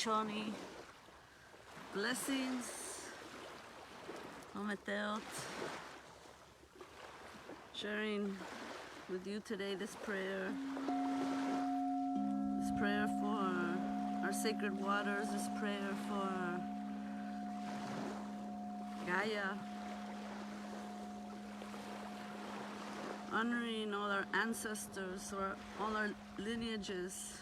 Choni. Blessings. Ometeot. Sharing with you today this prayer. This prayer for our sacred waters. This prayer for Gaia. Honoring all our ancestors, or all our lineages.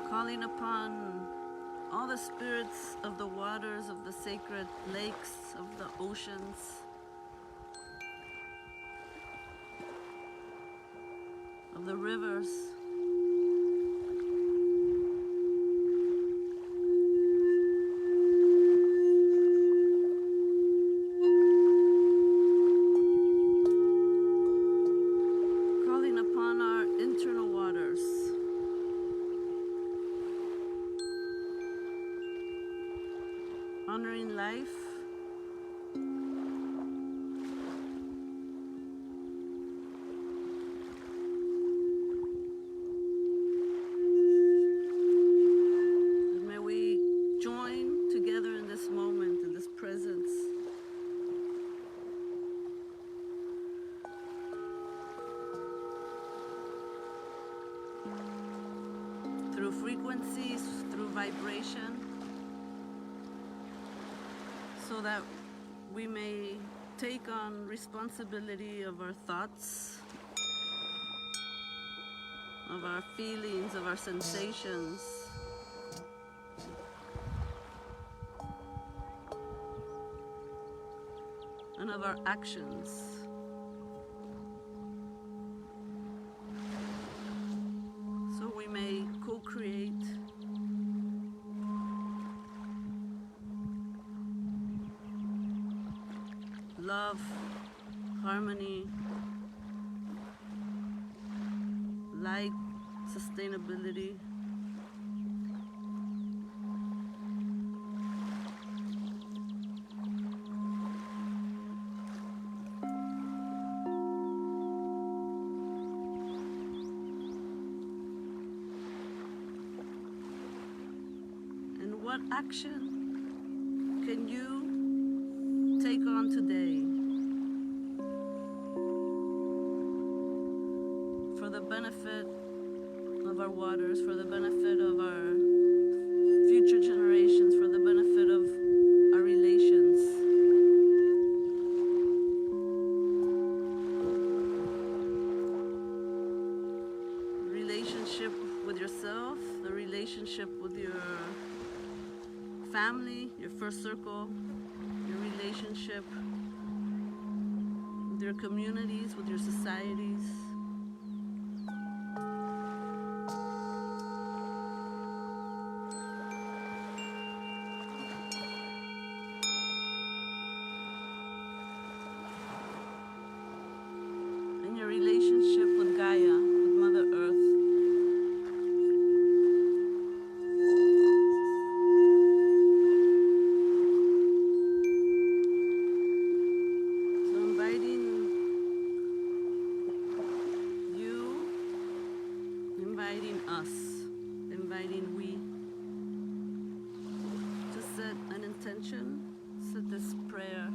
Calling upon all the spirits of the waters, of the sacred lakes, of the oceans, of the rivers. Calling upon our internal waters. Honoring life, and may we join together in this moment, in this presence, through frequencies, through vibration, so that we may take on responsibility of our thoughts, of our feelings, of our sensations, and of our actions. So we may co-create love, harmony, light, sustainability. And what action can you take on today for the benefit of our waters, for the benefit of our future generations, for the benefit of our relations? The relationship with yourself, the relationship with your family, your first circle, your relationship with your communities, with your societies. And your relationship with Gaia, with Mother Earth. Inviting us, inviting we to set an intention, set this prayer.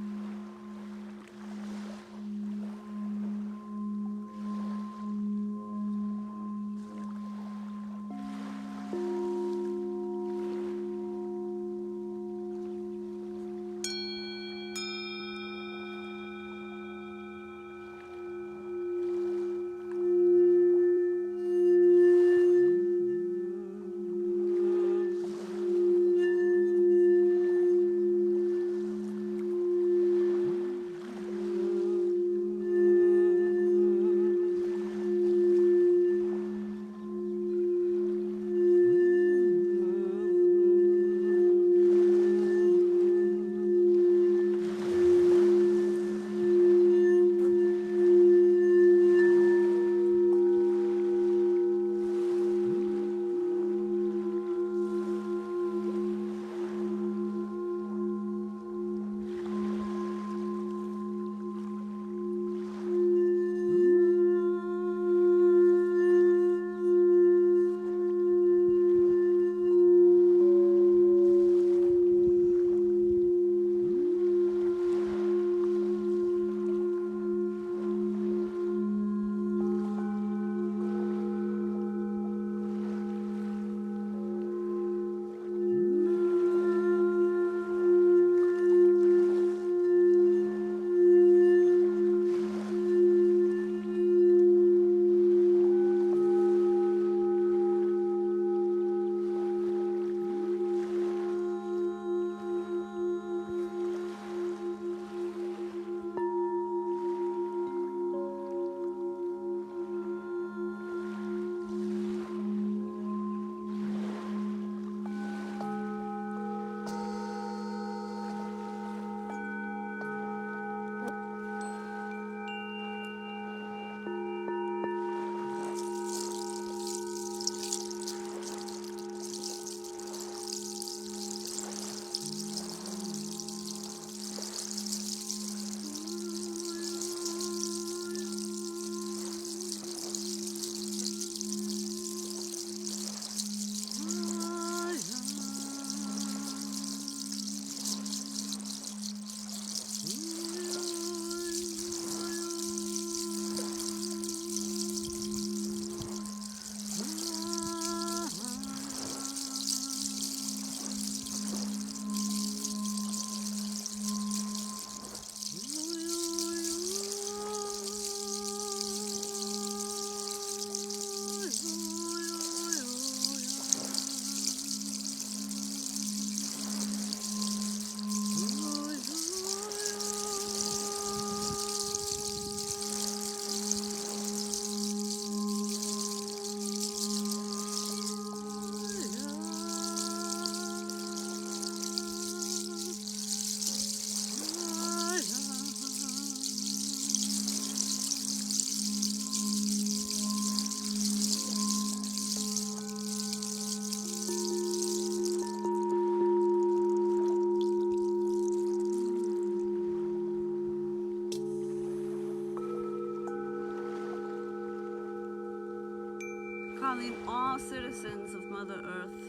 calling all citizens of Mother Earth,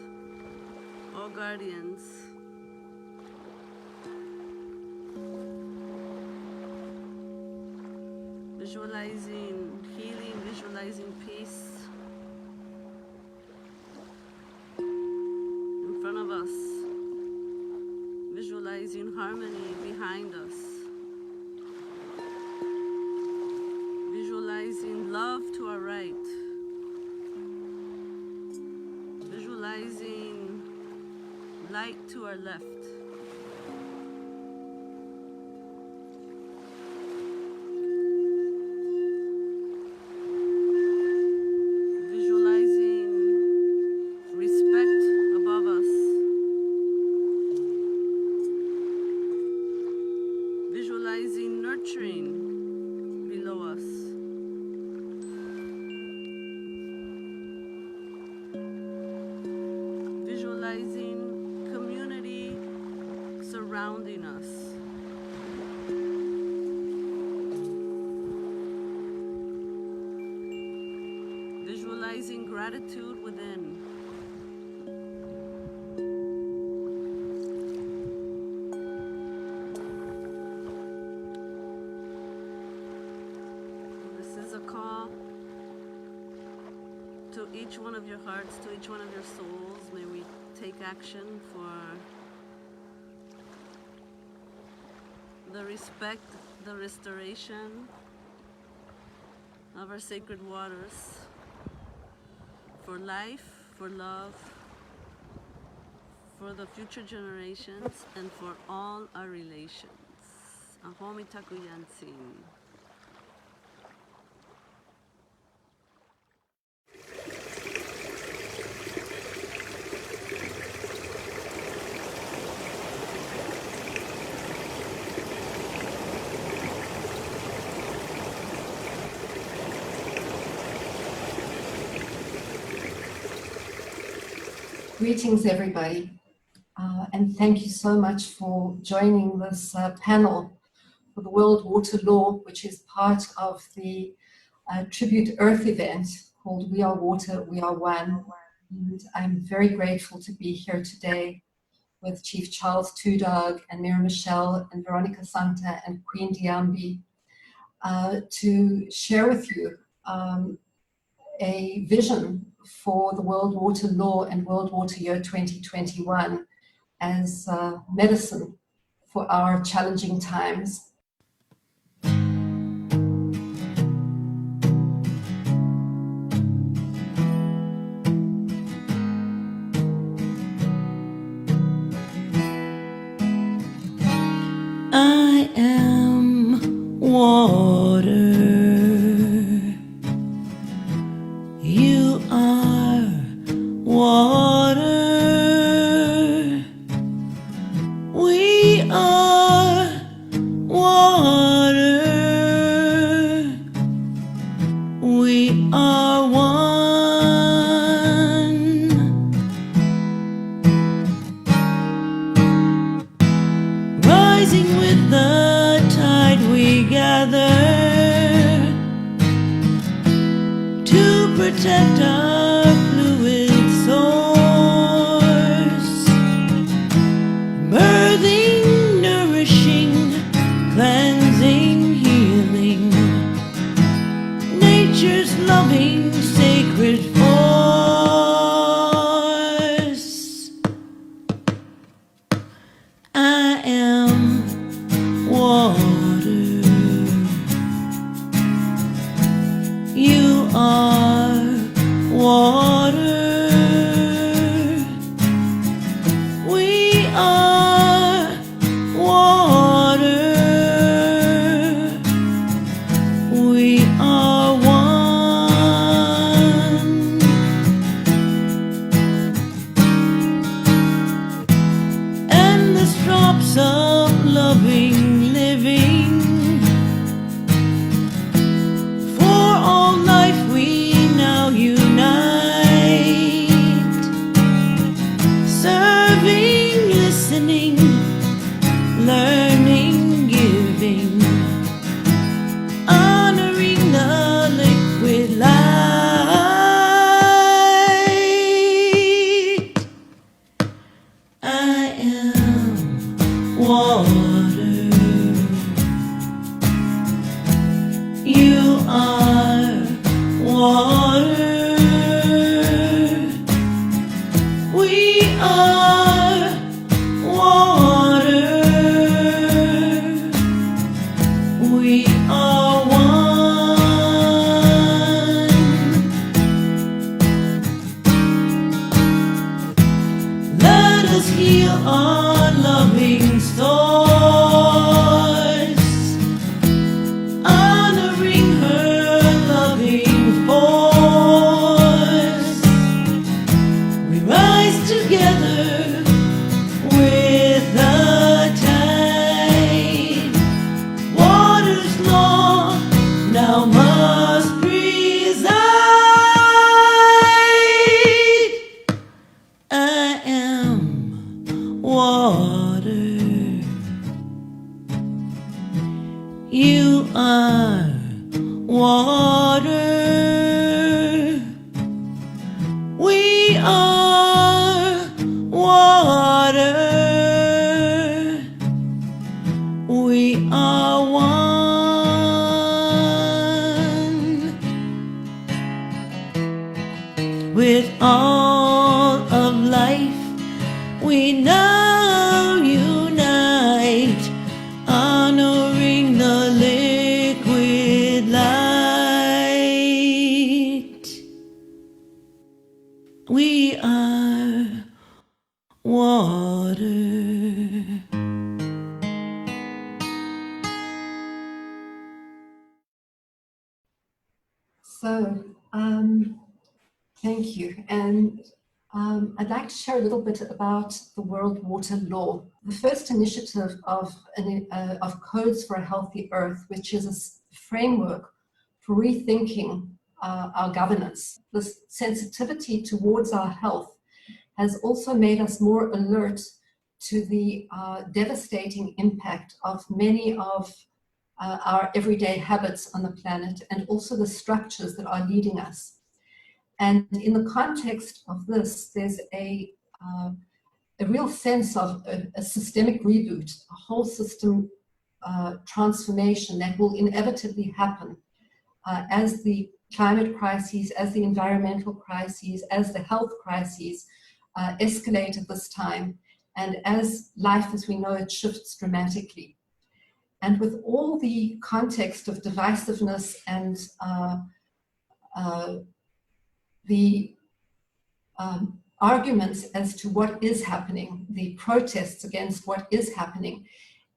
all guardians, visualizing healing, visualizing peace in front of us, visualizing harmony behind us, visualizing love to our right, visualizing light to our left. Visualizing nurturing below us. Visualizing community surrounding us. Visualizing gratitude within. Call to each one of your hearts, to each one of your souls. May we take action for the respect, the restoration of our sacred waters, for life, for love, for the future generations, and for all our relations. Ahomi Takuyansin. Greetings, everybody, and thank you so much for joining this panel for the World Water Law, which is part of the Tribute Earth event called We Are Water, We Are One. And I'm very grateful to be here today with Chief Charles Tudor and Mira Michelle and Veronica Santa and Queen Diambi to share with you a vision for the World Water Law and World Water Year 2021 as medicine for our challenging times. I am water. You are water. We are water. We are one. Rising with the tide we gather to protect our fluid source, birthing, nourishing, cleansing, healing, nature's loving sacred force. I am water. You are water. We are water. We are one. Endless drops of loving living. For all life we now unite, serving, listening, learning, giving, honoring the liquid light. water. You are water. We are water. We are one with all of life. We now unite, honoring the liquid light. We are water. So, thank you. And I'd like to share a little bit about the World Water Law, the first initiative of Codes for a Healthy Earth, which is a framework for rethinking our governance. This sensitivity towards our health has also made us more alert to the devastating impact of many of our everyday habits on the planet, and also the structures that are leading us. And in the context of this, there's a real sense of a systemic reboot, a whole system transformation that will inevitably happen as the climate crises, as the environmental crises, as the health crises escalate at this time, and as life as we know it shifts dramatically. And with all the context of divisiveness and the arguments as to what is happening, the protests against what is happening,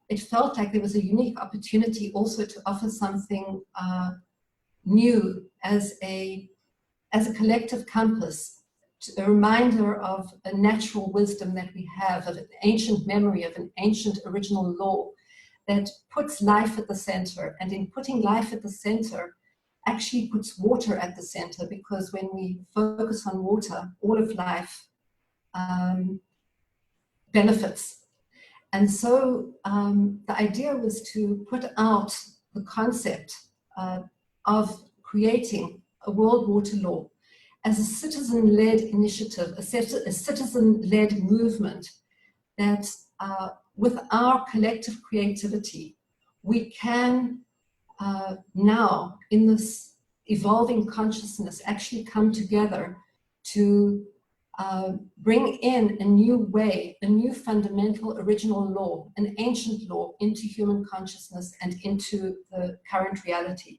it felt like there was a unique opportunity also to offer something new as a collective compass, a reminder of a natural wisdom that we have, of an ancient memory, of an ancient original law that puts life at the center. And in putting life at the center, actually puts water at the center, because when we focus on water, all of life benefits. And so the idea was to put out the concept of creating a world water law as a citizen-led initiative, a citizen-led movement that with our collective creativity, we can now, in this evolving consciousness, actually come together to bring in a new way, a new fundamental original law, an ancient law into human consciousness and into the current reality.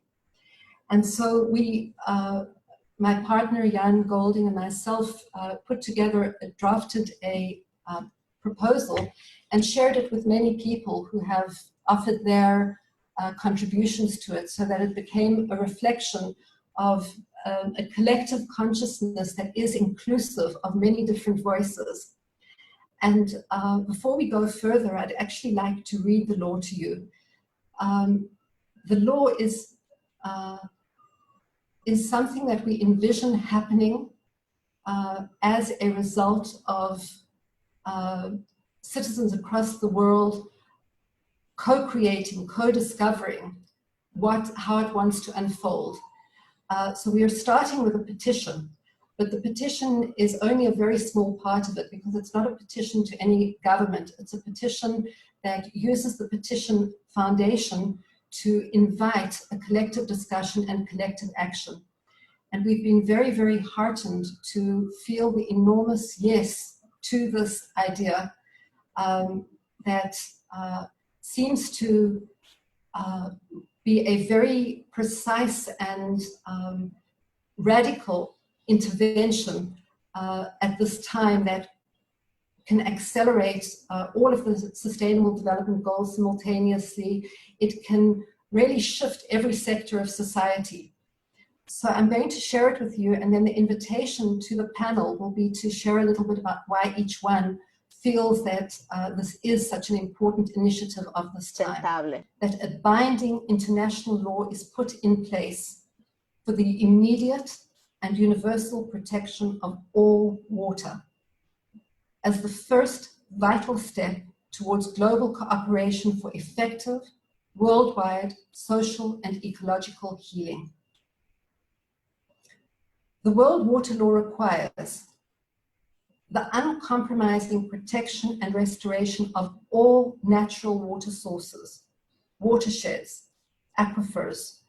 And so we, my partner Jan Golding and myself drafted a proposal and shared it with many people who have offered their contributions to it, so that it became a reflection of a collective consciousness that is inclusive of many different voices. And before we go further, I'd actually like to read the law to you. The law is something that we envision happening as a result of citizens across the world co-creating, co-discovering how it wants to unfold. So we are starting with a petition, but the petition is only a very small part of it, because it's not a petition to any government. It's a petition that uses the petition foundation to invite a collective discussion and collective action. And we've been very, very heartened to feel the enormous yes to this idea that seems to be a very precise and radical intervention at this time that can accelerate all of the sustainable development goals simultaneously. It can really shift every sector of society. So I'm going to share it with you, and then the invitation to the panel will be to share a little bit about why each one feels that this is such an important initiative of this time, that a binding international law is put in place for the immediate and universal protection of all water, as the first vital step towards global cooperation for effective, worldwide social and ecological healing. The World Water Law requires the uncompromising protection and restoration of all natural water sources, watersheds, aquifers,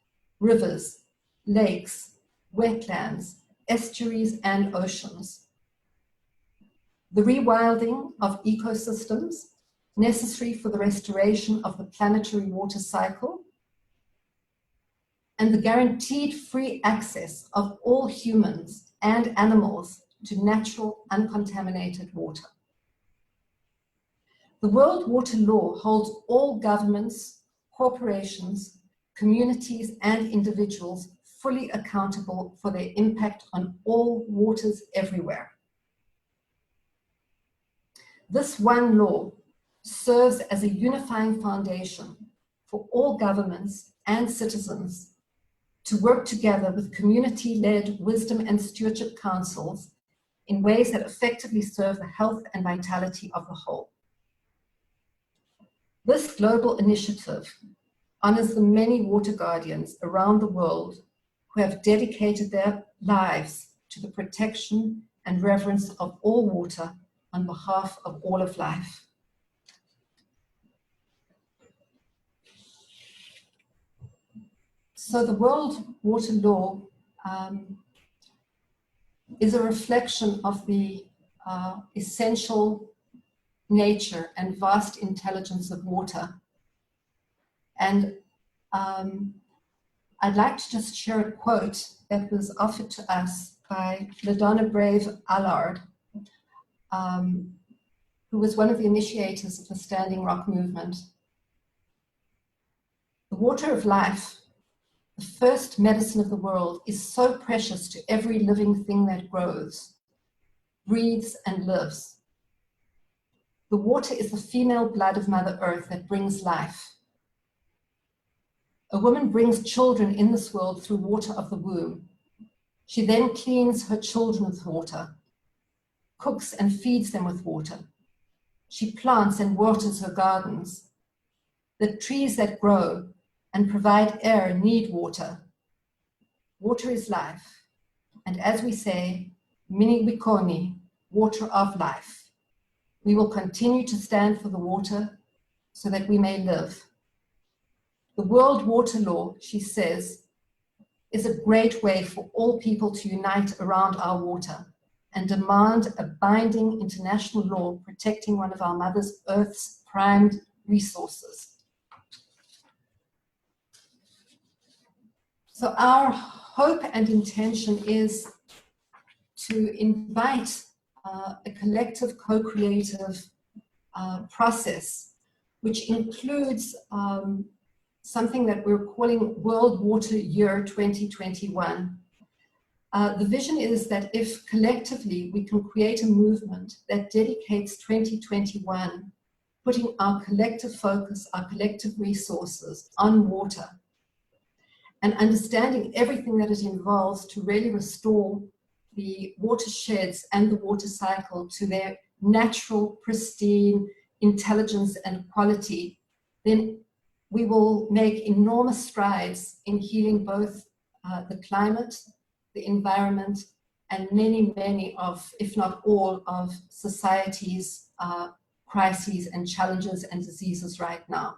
rivers, lakes, wetlands, estuaries, and oceans. The rewilding of ecosystems necessary for the restoration of the planetary water cycle, and the guaranteed free access of all humans and animals to natural, uncontaminated water. The World Water Law holds all governments, corporations, communities, and individuals fully accountable for their impact on all waters everywhere. This one law serves as a unifying foundation for all governments and citizens to work together with community-led wisdom and stewardship councils in ways that effectively serve the health and vitality of the whole. This global initiative honors the many water guardians around the world who have dedicated their lives to the protection and reverence of all water on behalf of all of life. So the World Water Law is a reflection of the essential nature and vast intelligence of water. And I'd like to just share a quote that was offered to us by LaDonna Brave Allard, who was one of the initiators of the Standing Rock movement. The water of life, the first medicine of the world, is so precious to every living thing that grows, breathes, and lives. The water is the female blood of Mother Earth that brings life. A woman brings children in this world through water of the womb. She then cleans her children with water, cooks and feeds them with water. She plants and waters her gardens. The trees that grow and provide air need water. Water is life. And as we say, Mini Wikoni, water of life. We will continue to stand for the water so that we may live. The World Water Law, she says, is a great way for all people to unite around our water and demand a binding international law protecting one of our Mother Earth's primed resources. So our hope and intention is to invite a collective co-creative process, which includes something that we're calling World Water Year 2021. The vision is that if collectively we can create a movement that dedicates 2021, putting our collective focus, our collective resources on water, and understanding everything that it involves to really restore the watersheds and the water cycle to their natural, pristine intelligence and quality, then we will make enormous strides in healing both the climate, the environment, and many, many of, if not all, of society's crises and challenges and diseases right now.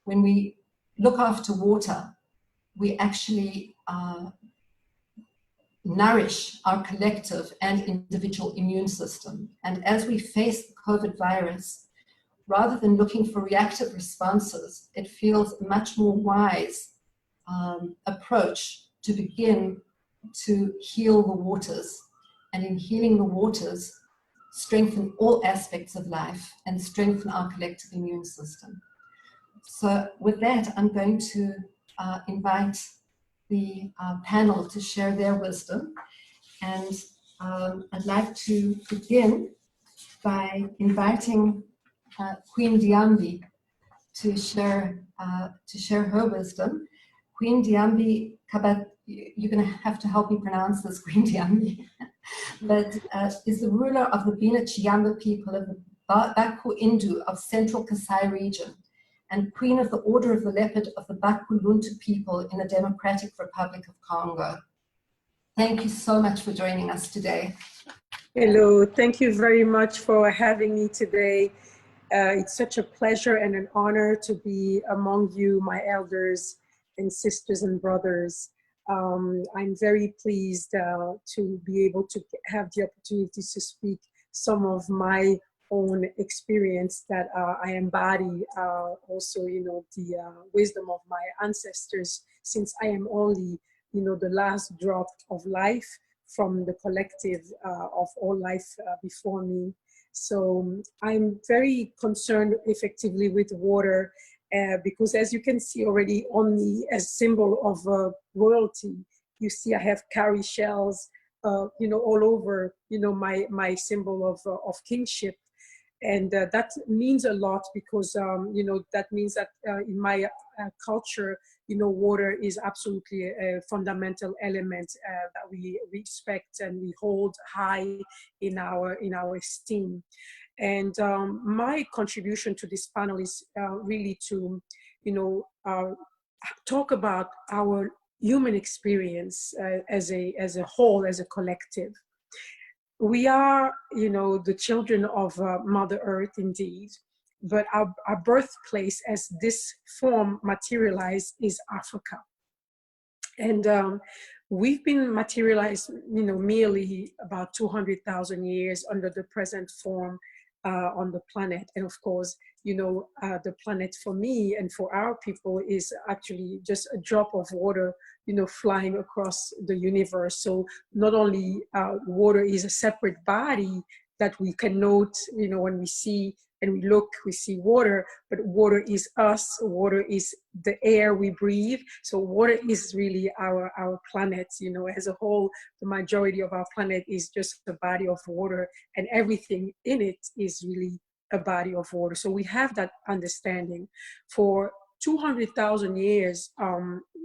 When we look after water, we actually nourish our collective and individual immune system. And as we face the COVID virus, rather than looking for reactive responses, it feels a much more wise approach to begin to heal the waters. And in healing the waters, strengthen all aspects of life and strengthen our collective immune system. So with that, I'm going to invite the panel to share their wisdom. And I'd like to begin by inviting Queen Diambi to share her wisdom. Queen Diambi Kabat, you're going to have to help me pronounce this, Queen Diambi, but is the ruler of the Bina Chiyamba people of the Baku Indu of Central Kasai region, and Queen of the Order of the Leopard of the Baku Luntu people in the Democratic Republic of Congo. Thank you so much for joining us today. Hello, thank you very much for having me today. It's such a pleasure and an honor to be among you, my elders and sisters and brothers. I'm very pleased to be able to have the opportunity to speak some of my own experience that I embody, also, you know, the wisdom of my ancestors, since I am only, you know, the last drop of life from the collective of all life before me. So I'm very concerned effectively with water because, as you can see already on me, as symbol of royalty, you see I have cowrie shells, you know, all over, you know, my symbol of kingship. And that means a lot because, you know, that means that in my culture, you know, water is absolutely a fundamental element that we respect and we hold high in our esteem. And my contribution to this panel is really to, you know, talk about our human experience as a whole, as a collective. We are, you know, the children of Mother Earth indeed, but our birthplace as this form materialized is Africa. And we've been materialized, you know, merely about 200,000 years under the present form on the planet. And of course, you know, the planet for me and for our people is actually just a drop of water, you know, flying across the universe. So not only water is a separate body that we can note, you know, when we see and we look, we see water, but water is us, water is the air we breathe. So water is really our planet, you know, as a whole. The majority of our planet is just a body of water, and everything in it is really a body of water. So we have that understanding. For 200,000 years,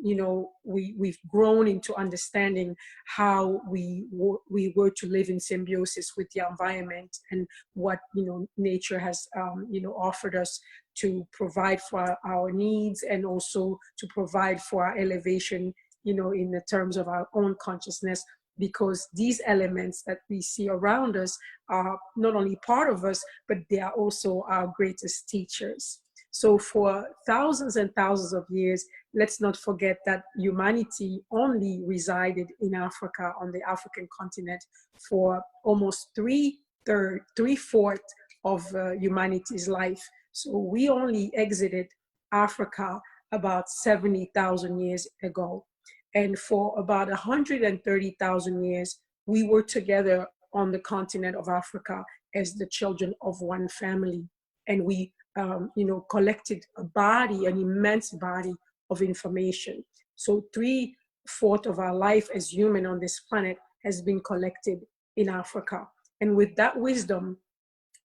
you know, we've grown into understanding how we were to live in symbiosis with the environment and what, you know, nature has, you know, offered us to provide for our needs and also to provide for our elevation, you know, in the terms of our own consciousness, because these elements that we see around us are not only part of us, but they are also our greatest teachers. So for thousands and thousands of years, let's not forget that humanity only resided in Africa, on the African continent, for almost three-fourths of humanity's life. So we only exited Africa about 70,000 years ago. And for about 130,000 years, we were together on the continent of Africa as the children of one family. And we you know, collected a body, an immense body of information. So 3/4 of our life as human on this planet has been collected in Africa. And with that wisdom,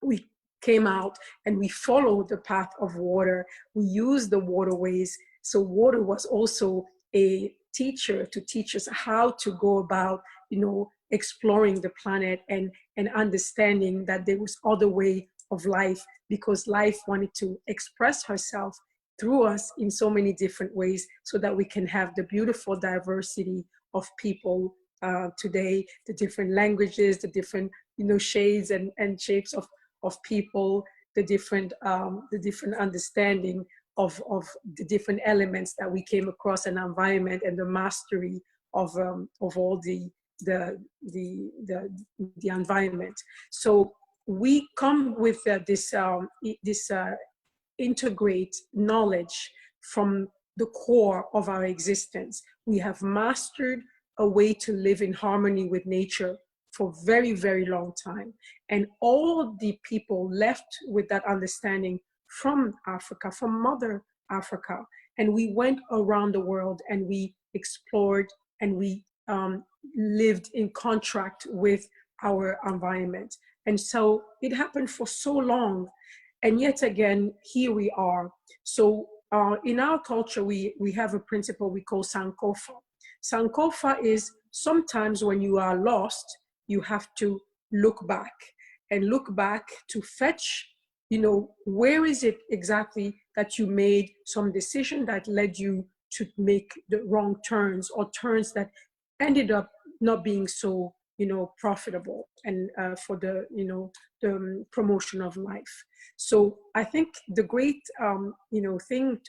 we came out and we followed the path of water. We used the waterways. So water was also a teacher to teach us how to go about, you know, exploring the planet and understanding that there was other way of life, because life wanted to express herself through us in so many different ways so that we can have the beautiful diversity of people today, the different languages, the different, you know, shades and shapes of people, the different understanding of the different elements that we came across in our environment, and the mastery of all the environment. So we come with this integrate knowledge from the core of our existence. We have mastered a way to live in harmony with nature for a very, very long time. And all the people left with that understanding from Africa, from Mother Africa. And we went around the world and we explored and we lived in contract with our environment. And so it happened for so long. And yet again, here we are. So in our culture, we have a principle we call Sankofa. Sankofa is sometimes when you are lost, you have to look back. and look back to fetch, where is it exactly that you made some decision that led you to make the wrong turns, or turns that ended up not being so, profitable and for the, the promotion of life. So I think the great,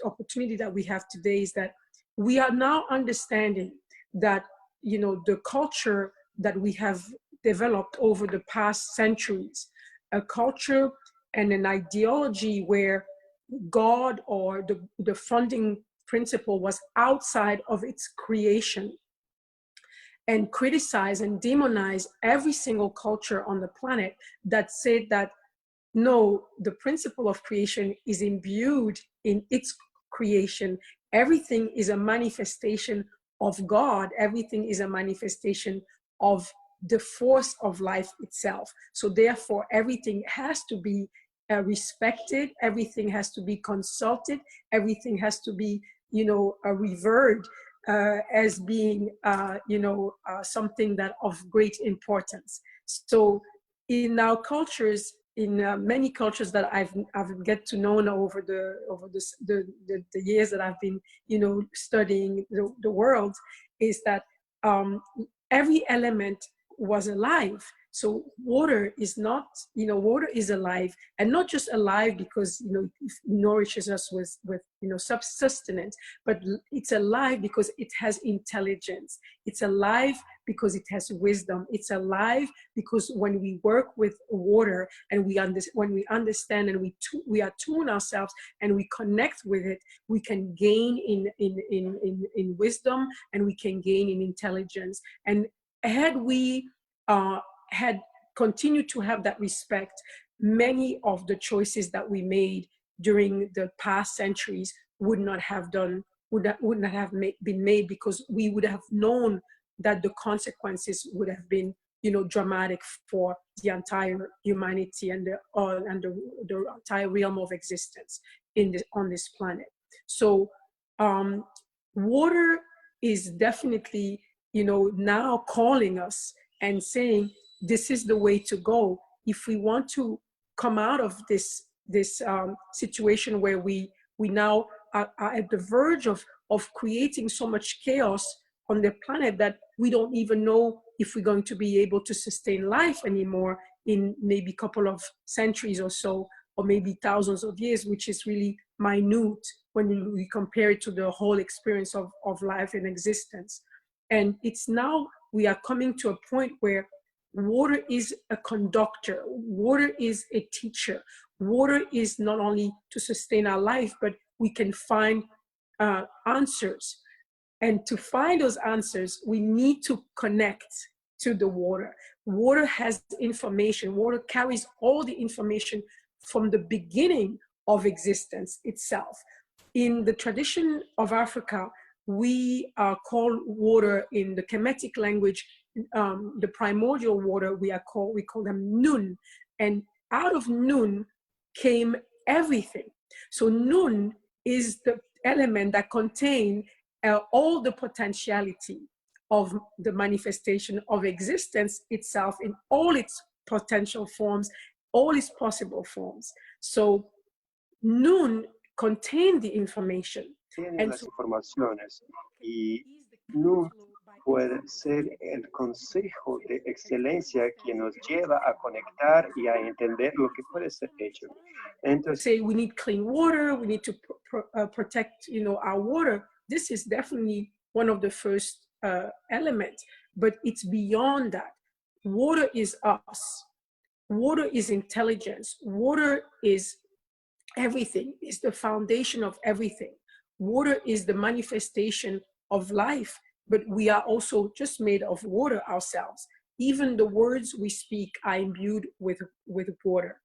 opportunity that we have today is that we are now understanding that, the culture that we have developed over the past centuries, a culture and an ideology where God or the funding principle was outside of its creation, and criticize and demonize every single culture on the planet that said that, no, the principle of creation is imbued in its creation. Everything is a manifestation of God. Everything is a manifestation of the force of life itself. So therefore, everything has to be respected. Everything has to be consulted. Everything has to be, revered as being, something that of great importance. So in our cultures, in many cultures that I've get to know now over the years that I've been, studying the world, is that every element was alive. So water is not, water is alive, and not just alive because, it nourishes us with sustenance, but it's alive because it has intelligence. It's alive because it has wisdom. It's alive because when we work with water and when we understand and we attune ourselves and we connect with it, we can gain in wisdom, and we can gain in intelligence. And had we had continued to have that respect, many of the choices that we made during the past centuries would not have been made, because we would have known that the consequences would have been, dramatic for the entire humanity and the entire realm of existence on this planet. So water is definitely, now calling us and saying, this is the way to go if we want to come out of this situation where we now are at the verge of creating so much chaos on the planet that we don't even know if we're going to be able to sustain life anymore in maybe a couple of centuries or so, or maybe thousands of years, which is really minute when we compare it to the whole experience of life and existence. And it's now we are coming to a point where water is a conductor, water is a teacher, water is not only to sustain our life, but we can find answers. And to find those answers, we need to connect to the water. Water has information. Water carries all the information from the beginning of existence itself. In the tradition of Africa, we call water in the Kemetic language, the primordial water, we call them Nun. And out of Nun came everything. So Nun is the element that contains all the potentiality of the manifestation of existence itself in all its potential forms, all its possible forms. So Nun contained the information. Tiene las informaciones, y Nun puede ser el consejo de excelencia que nos lleva a conectar y a entender lo que puede ser hecho. Entonces, say we need clean water, we need to protect, our water. This is definitely one of the first elements, but it's beyond that. Water is us. Water is intelligence. Water is everything. It's the foundation of everything. Water is the manifestation of life, but we are also just made of water ourselves. Even the words we speak are imbued with water.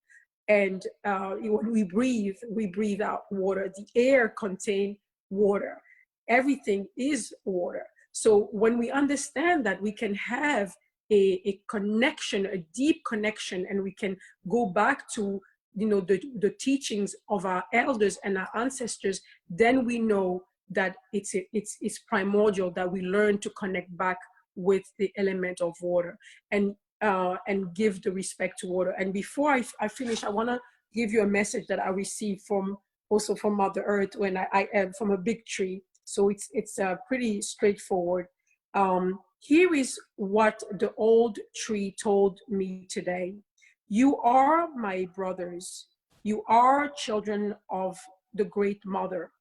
And when we breathe out water. The air contains water. Everything is water. So when we understand that, we can have a connection, a deep connection, and we can go back to the teachings of our elders and our ancestors, then we know that it's primordial that we learn to connect back with the element of water. And and give the respect to water. And before I finish, I want to give you a message that I received also from Mother Earth when I from a big tree. So it's pretty straightforward. Here is what the old tree told me today. You are my brothers. You are children of the Great Mother.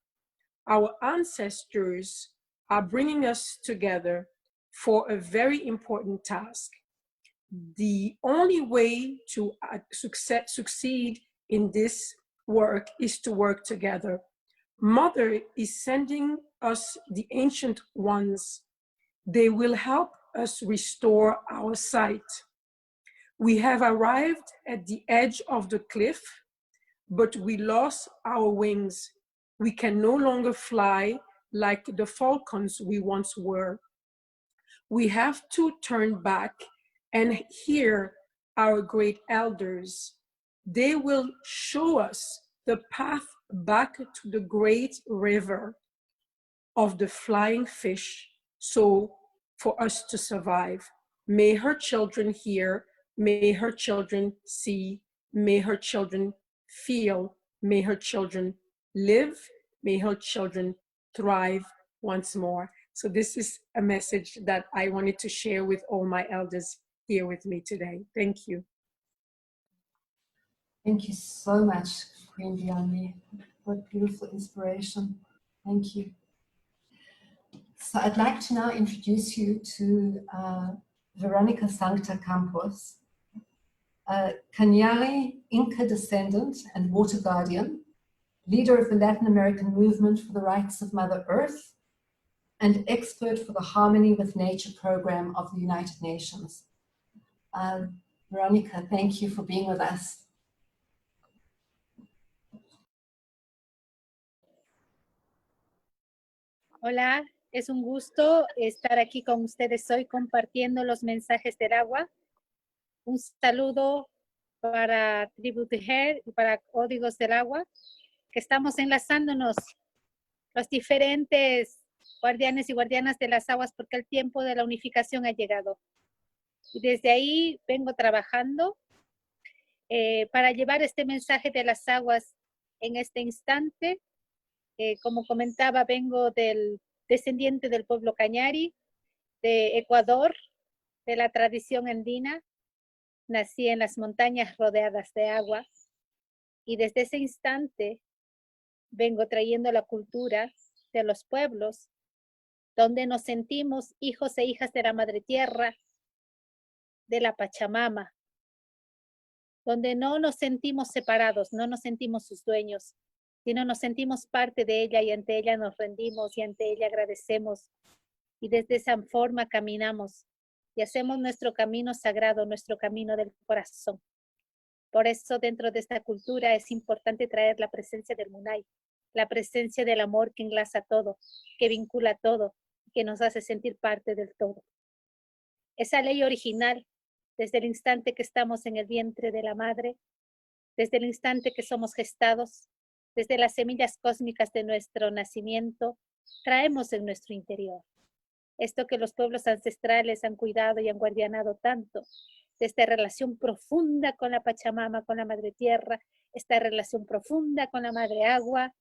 Our ancestors are bringing us together for a very important task. The only way to succeed in this work is to work together. Mother is sending us the ancient ones. They will help us restore our sight. We have arrived at the edge of the cliff, but we lost our wings. We can no longer fly like the falcons we once were. We have to turn back and hear our great elders. They will show us the path back to the great river of the flying fish, so for us to survive. May her children hear, may her children see, may her children feel, may her children live, may her children thrive once more. So this is a message that I wanted to share with all my elders here with me today. Thank you. Thank you so much, Queen Bianli. What beautiful inspiration. Thank you. So I'd like to now introduce you to Veronica Sancta Campos, a Cañari Inca descendant and water guardian, leader of the Latin American movement for the rights of Mother Earth, and expert for the Harmony with Nature program of the United Nations. Veronica, thank you for being with us. Hola, es un gusto estar aquí con ustedes hoy compartiendo los mensajes del agua. Un saludo para Tribu Tejer y para Códigos del Agua, que estamos enlazándonos los diferentes guardianes y guardianas de las aguas porque el tiempo de la unificación ha llegado. Y desde ahí vengo trabajando para llevar este mensaje de las aguas en este instante. Como comentaba, vengo del descendiente del pueblo Cañari, de Ecuador, de la tradición andina. Nací en las montañas rodeadas de agua y desde ese instante vengo trayendo la cultura de los pueblos donde nos sentimos hijos e hijas de la Madre Tierra, de la Pachamama, donde no nos sentimos separados, no nos sentimos sus dueños, sino nos sentimos parte de ella y ante ella nos rendimos y ante ella agradecemos y desde esa forma caminamos y hacemos nuestro camino sagrado, nuestro camino del corazón. Por eso dentro de esta cultura es importante traer la presencia del Munay, la presencia del amor que enlaza todo, que vincula todo, que nos hace sentir parte del todo. Esa ley original, desde el instante que estamos en el vientre de la madre, desde el instante que somos gestados, desde las semillas cósmicas de nuestro nacimiento, traemos en nuestro interior. Esto que los pueblos ancestrales han cuidado y han guardianado tanto, de esta relación profunda con la Pachamama, con la Madre Tierra, esta relación profunda con la Madre Agua.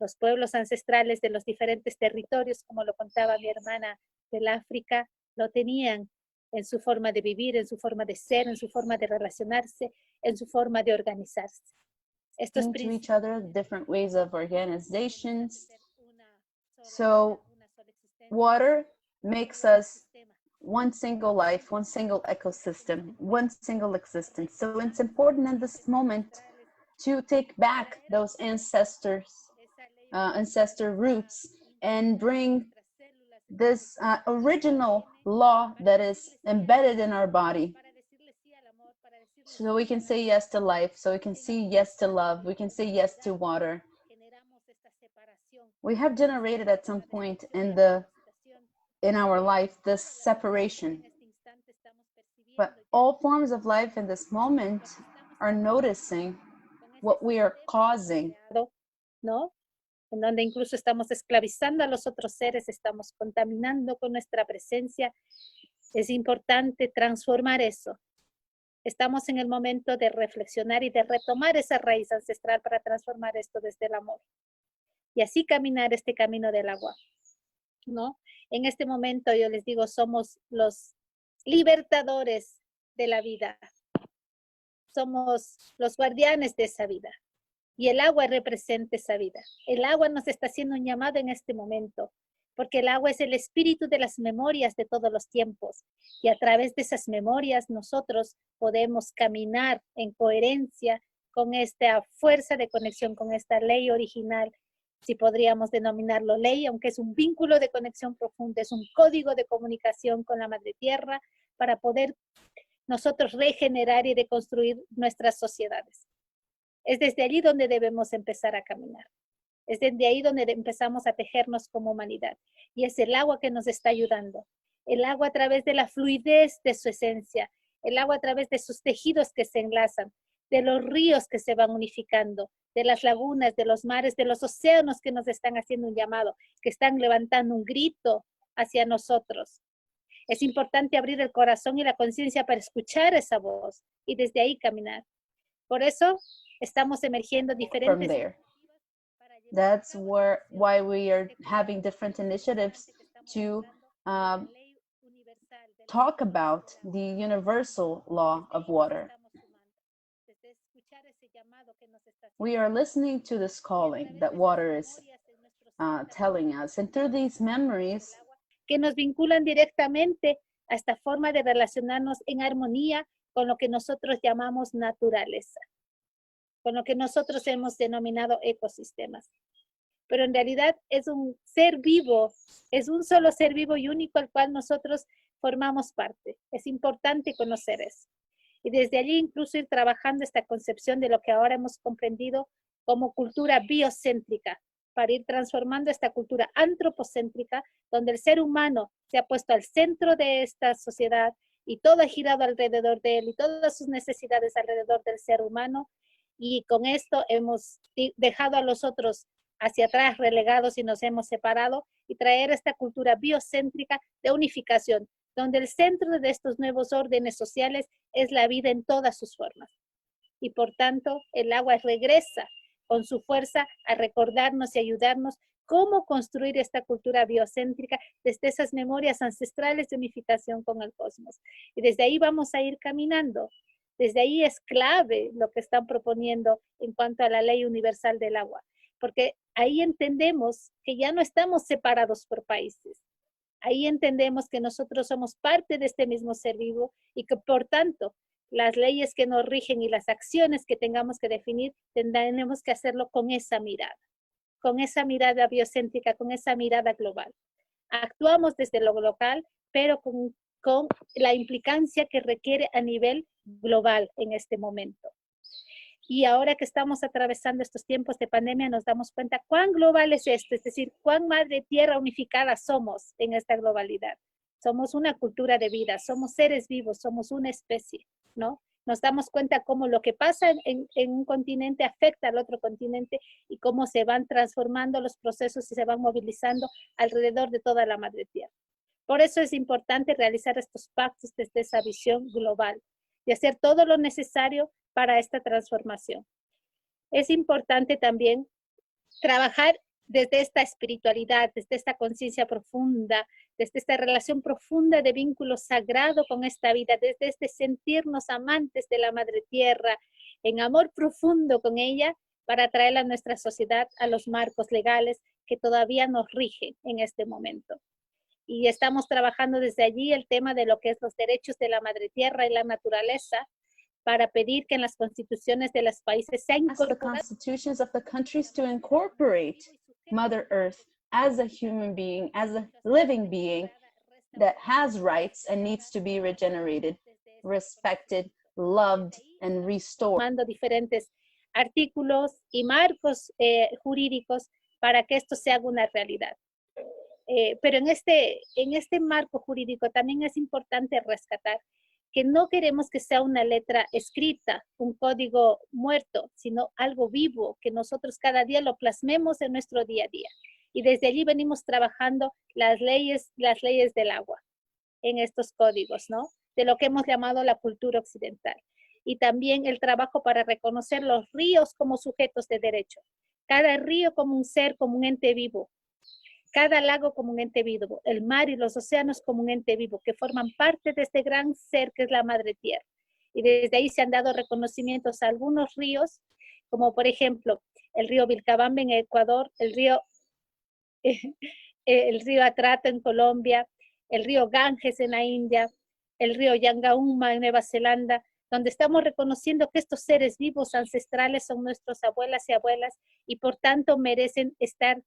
Los pueblos ancestrales de los diferentes territorios, como lo contaba mi hermana del África, lo tenían en su forma de vivir, en su forma de ser, en su forma de relacionarse, en su forma de organizarse. Estos to each other, different ways of organizations. So water makes us one single life, one single ecosystem, one single existence. So it's important in this moment to take back those ancestor roots and bring this original law that is embedded in our body. So we can say yes to life, so we can say yes to love, we can say yes to water. We have generated at some point in our life this separation. But all forms of life in this moment are noticing what we are causing. ¿No? En donde incluso estamos esclavizando a los otros seres, estamos contaminando con nuestra presencia Es importante transformar eso. Estamos en el momento de reflexionar y de retomar esa raíz ancestral para transformar esto desde el amor. Y así caminar este camino del agua, ¿no? En este momento yo les digo, somos los libertadores de la vida. Somos los guardianes de esa vida. Y el agua representa esa vida. El agua nos está haciendo un llamado en este momento, porque el agua es el espíritu de las memorias de todos los tiempos. Y a través de esas memorias nosotros podemos caminar en coherencia con esta fuerza de conexión, con esta ley original, si podríamos denominarlo ley, aunque es un vínculo de conexión profunda, es un código de comunicación con la Madre Tierra para poder nosotros regenerar y reconstruir nuestras sociedades. Es desde allí donde debemos empezar a caminar. Es desde ahí donde empezamos a tejernos como humanidad. Y es el agua que nos está ayudando. El agua a través de la fluidez de su esencia. El agua a través de sus tejidos que se enlazan. De los ríos que se van unificando. De las lagunas, de los mares, de los océanos que nos están haciendo un llamado. Que están levantando un grito hacia nosotros. Es importante abrir el corazón y la conciencia para escuchar esa voz. Y desde ahí caminar. Por eso estamos emergiendo From diferentes... there. That's why we are having different initiatives to talk about the universal law of water. We are listening to this calling that water is telling us, and through these memories, que nos vinculan directamente a esta forma de relacionarnos en armonía con lo que nosotros llamamos naturaleza, con lo que nosotros hemos denominado ecosistemas. Pero en realidad es un ser vivo, es un solo ser vivo y único al cual nosotros formamos parte. Es importante conocer eso. Y desde allí incluso ir trabajando esta concepción de lo que ahora hemos comprendido como cultura biocéntrica, para ir transformando esta cultura antropocéntrica, donde el ser humano se ha puesto al centro de esta sociedad y todo ha girado alrededor de él y todas sus necesidades alrededor del ser humano. Y con esto hemos dejado a los otros hacia atrás, relegados, y nos hemos separado, y traer esta cultura biocéntrica de unificación, donde el centro de estos nuevos órdenes sociales es la vida en todas sus formas. Y por tanto, el agua regresa con su fuerza a recordarnos y ayudarnos cómo construir esta cultura biocéntrica desde esas memorias ancestrales de unificación con el cosmos. Y desde ahí vamos a ir caminando. Desde ahí es clave lo que están proponiendo en cuanto a la ley universal del agua, porque ahí entendemos que ya no estamos separados por países. Ahí entendemos que nosotros somos parte de este mismo ser vivo y que por tanto las leyes que nos rigen y las acciones que tengamos que definir, tenemos que hacerlo con esa mirada biocéntrica, con esa mirada global. Actuamos desde lo local, pero con la implicancia que requiere a nivel global en este momento. Y ahora que estamos atravesando estos tiempos de pandemia, nos damos cuenta cuán global es esto, es decir, cuán madre tierra unificada somos en esta globalidad. Somos una cultura de vida, somos seres vivos, somos una especie, ¿no? Nos damos cuenta cómo lo que pasa en un continente afecta al otro continente y cómo se van transformando los procesos y se van movilizando alrededor de toda la madre tierra. Por eso es importante realizar estos pactos desde esa visión global y hacer todo lo necesario para esta transformación. Es importante también trabajar desde esta espiritualidad, desde esta conciencia profunda, desde esta relación profunda de vínculo sagrado con esta vida, desde este sentirnos amantes de la Madre Tierra, en amor profundo con ella, para traer a nuestra sociedad a los marcos legales que todavía nos rigen en este momento. Y estamos trabajando desde allí el tema de lo que es los derechos de la Madre Tierra y la naturaleza, para pedir que en las constituciones de los países se ask the constitutions of the countries to incorporate Mother Earth as a human being, as a living being that has rights and needs to be regenerated, respected, loved, and restored. Tomando diferentes artículos y marcos jurídicos para que esto se haga una realidad. Pero en este marco jurídico también es importante rescatar que no queremos que sea una letra escrita, un código muerto, sino algo vivo, que nosotros cada día lo plasmemos en nuestro día a día. Y desde allí venimos trabajando las leyes del agua. en estos códigos, ¿no? De lo que hemos llamado la cultura occidental. Y también el trabajo para reconocer los ríos como sujetos de derecho. Cada río como un ser, como un ente vivo. Cada lago como un ente vivo. El mar y los océanos como un ente vivo, que forman parte de este gran ser que es la Madre Tierra. Y desde ahí se han dado reconocimientos a algunos ríos, como por ejemplo, el río Vilcabamba en Ecuador, el río Atrato en Colombia, el río Ganges en la India, el río Yangauma en Nueva Zelanda, donde estamos reconociendo que estos seres vivos ancestrales son nuestros abuelas y abuelas y por tanto merecen estar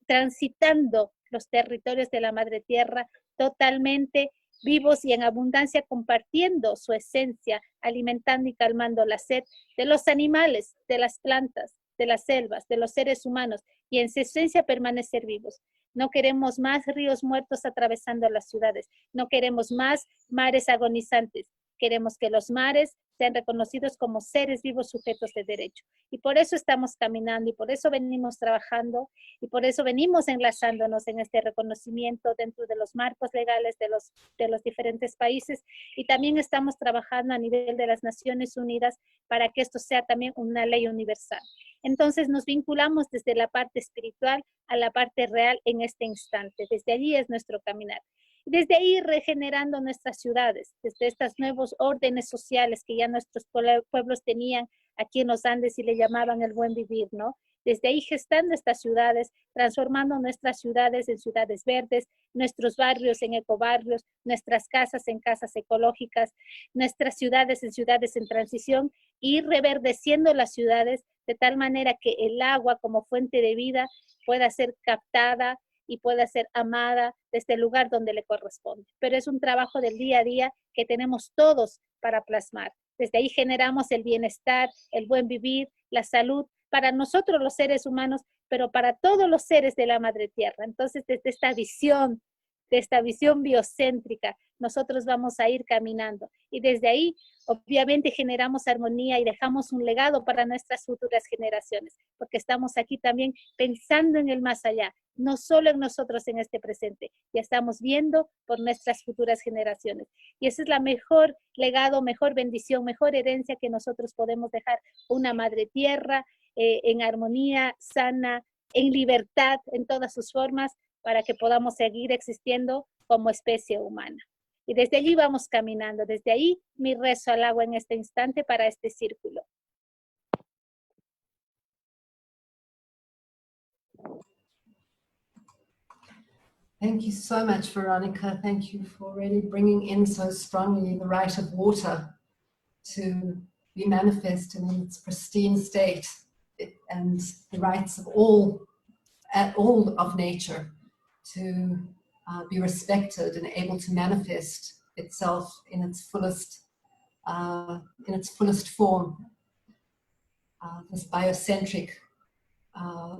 transitando los territorios de la Madre Tierra totalmente vivos y en abundancia, compartiendo su esencia, alimentando y calmando la sed de los animales, de las plantas, de las selvas, de los seres humanos, y en su esencia permanecer vivos. No queremos más ríos muertos atravesando las ciudades, no queremos más mares agonizantes, queremos que los mares sean reconocidos como seres vivos sujetos de derecho. Y por eso estamos caminando, y por eso venimos trabajando, y por eso venimos enlazándonos en este reconocimiento dentro de los marcos legales de los diferentes países, y también estamos trabajando a nivel de las Naciones Unidas para que esto sea también una ley universal. Entonces nos vinculamos desde la parte espiritual a la parte real en este instante. Desde allí es nuestro caminar. Desde ahí regenerando nuestras ciudades, desde estos nuevos órdenes sociales que ya nuestros pueblos tenían aquí en los Andes y le llamaban el buen vivir, ¿no? Desde ahí gestando estas ciudades, transformando nuestras ciudades en ciudades verdes, nuestros barrios en ecobarrios, nuestras casas en casas ecológicas, nuestras ciudades en transición y reverdeciendo las ciudades de tal manera que el agua como fuente de vida pueda ser captada y pueda ser amada desde el lugar donde le corresponde. Pero es un trabajo del día a día que tenemos todos para plasmar. Desde ahí generamos el bienestar, el buen vivir, la salud, para nosotros los seres humanos, pero para todos los seres de la Madre Tierra. Entonces, desde esta visión biocéntrica, nosotros vamos a ir caminando. Y desde ahí, obviamente, generamos armonía y dejamos un legado para nuestras futuras generaciones, porque estamos aquí también pensando en el más allá, no solo en nosotros en este presente, ya estamos viendo por nuestras futuras generaciones. Y esa es la mejor legado, mejor bendición, mejor herencia que nosotros podemos dejar, una Madre Tierra en armonía, sana, en libertad, en todas sus formas, para que podamos seguir existiendo como especie humana. Y desde allí vamos caminando, desde ahí mi rezo al agua en este instante para este círculo. Thank you so much, Veronica. Thank you for really bringing in so strongly the right of water to be manifest in its pristine state and the rights of all of nature to be respected and able to manifest itself in its fullest form. This biocentric,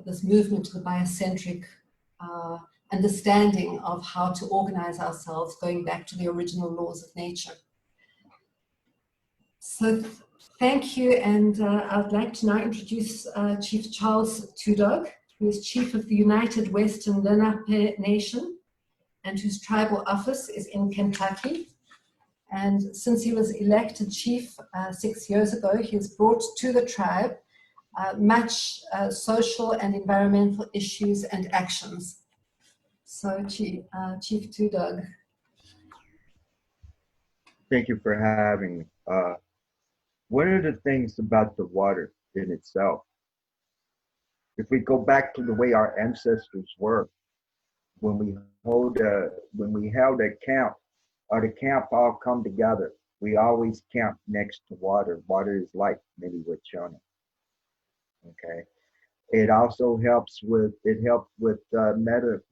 this movement to the biocentric understanding of how to organize ourselves, going back to the original laws of nature. So thank you, and I'd like to now introduce Chief Charles Tudor, who is Chief of the United Western Lenape Nation, and whose tribal office is in Kentucky. And since he was elected chief 6 years ago, he has brought to the tribe much social and environmental issues and actions. So Chief Tudor. Thank you for having me. One of the things about the water in itself, if we go back to the way our ancestors were, when we held a camp, or the camp all come together, we always camp next to water. Water is life, many would show it. Okay. It also helps with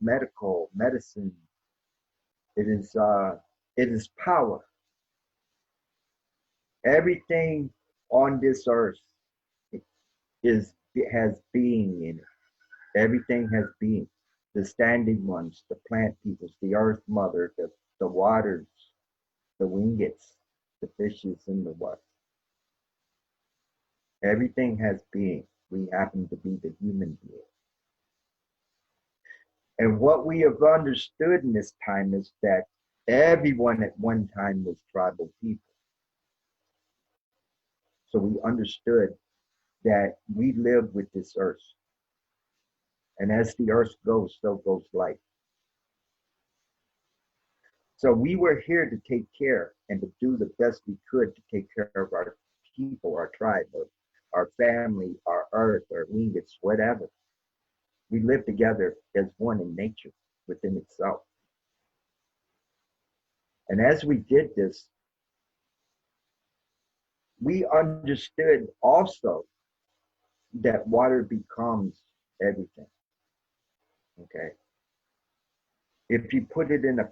medical medicine. It is power. Everything on this earth has being in it. Everything has being. The standing ones, the plant peoples, the earth mother, the waters, the wingets, the fishes in the water. Everything has being. We happen to be the human being. And what we have understood in this time is that Everyone at one time was tribal people. So we understood that we live with this earth. And as the earth goes, so goes life. So we were here to take care and to do the best we could to take care of our people, our tribe, our family, our earth, our winglets, whatever. We live together as one in nature within itself. And as we did this, we understood also that water becomes everything. Okay. If you put it in a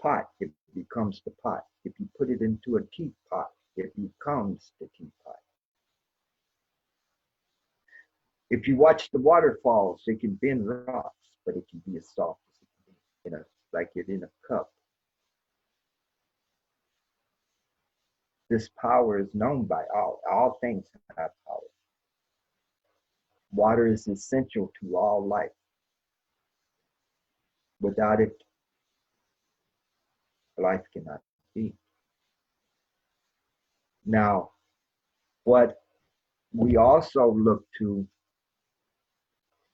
pot, it becomes the pot. If you put it into a teapot, it becomes the teapot. If you watch the waterfalls, it can bend rocks, but it can be as soft as it can be, like it in a cup. This power is known by all. All things have power. Water is essential to all life. Without it, life cannot be. Now, what we also look to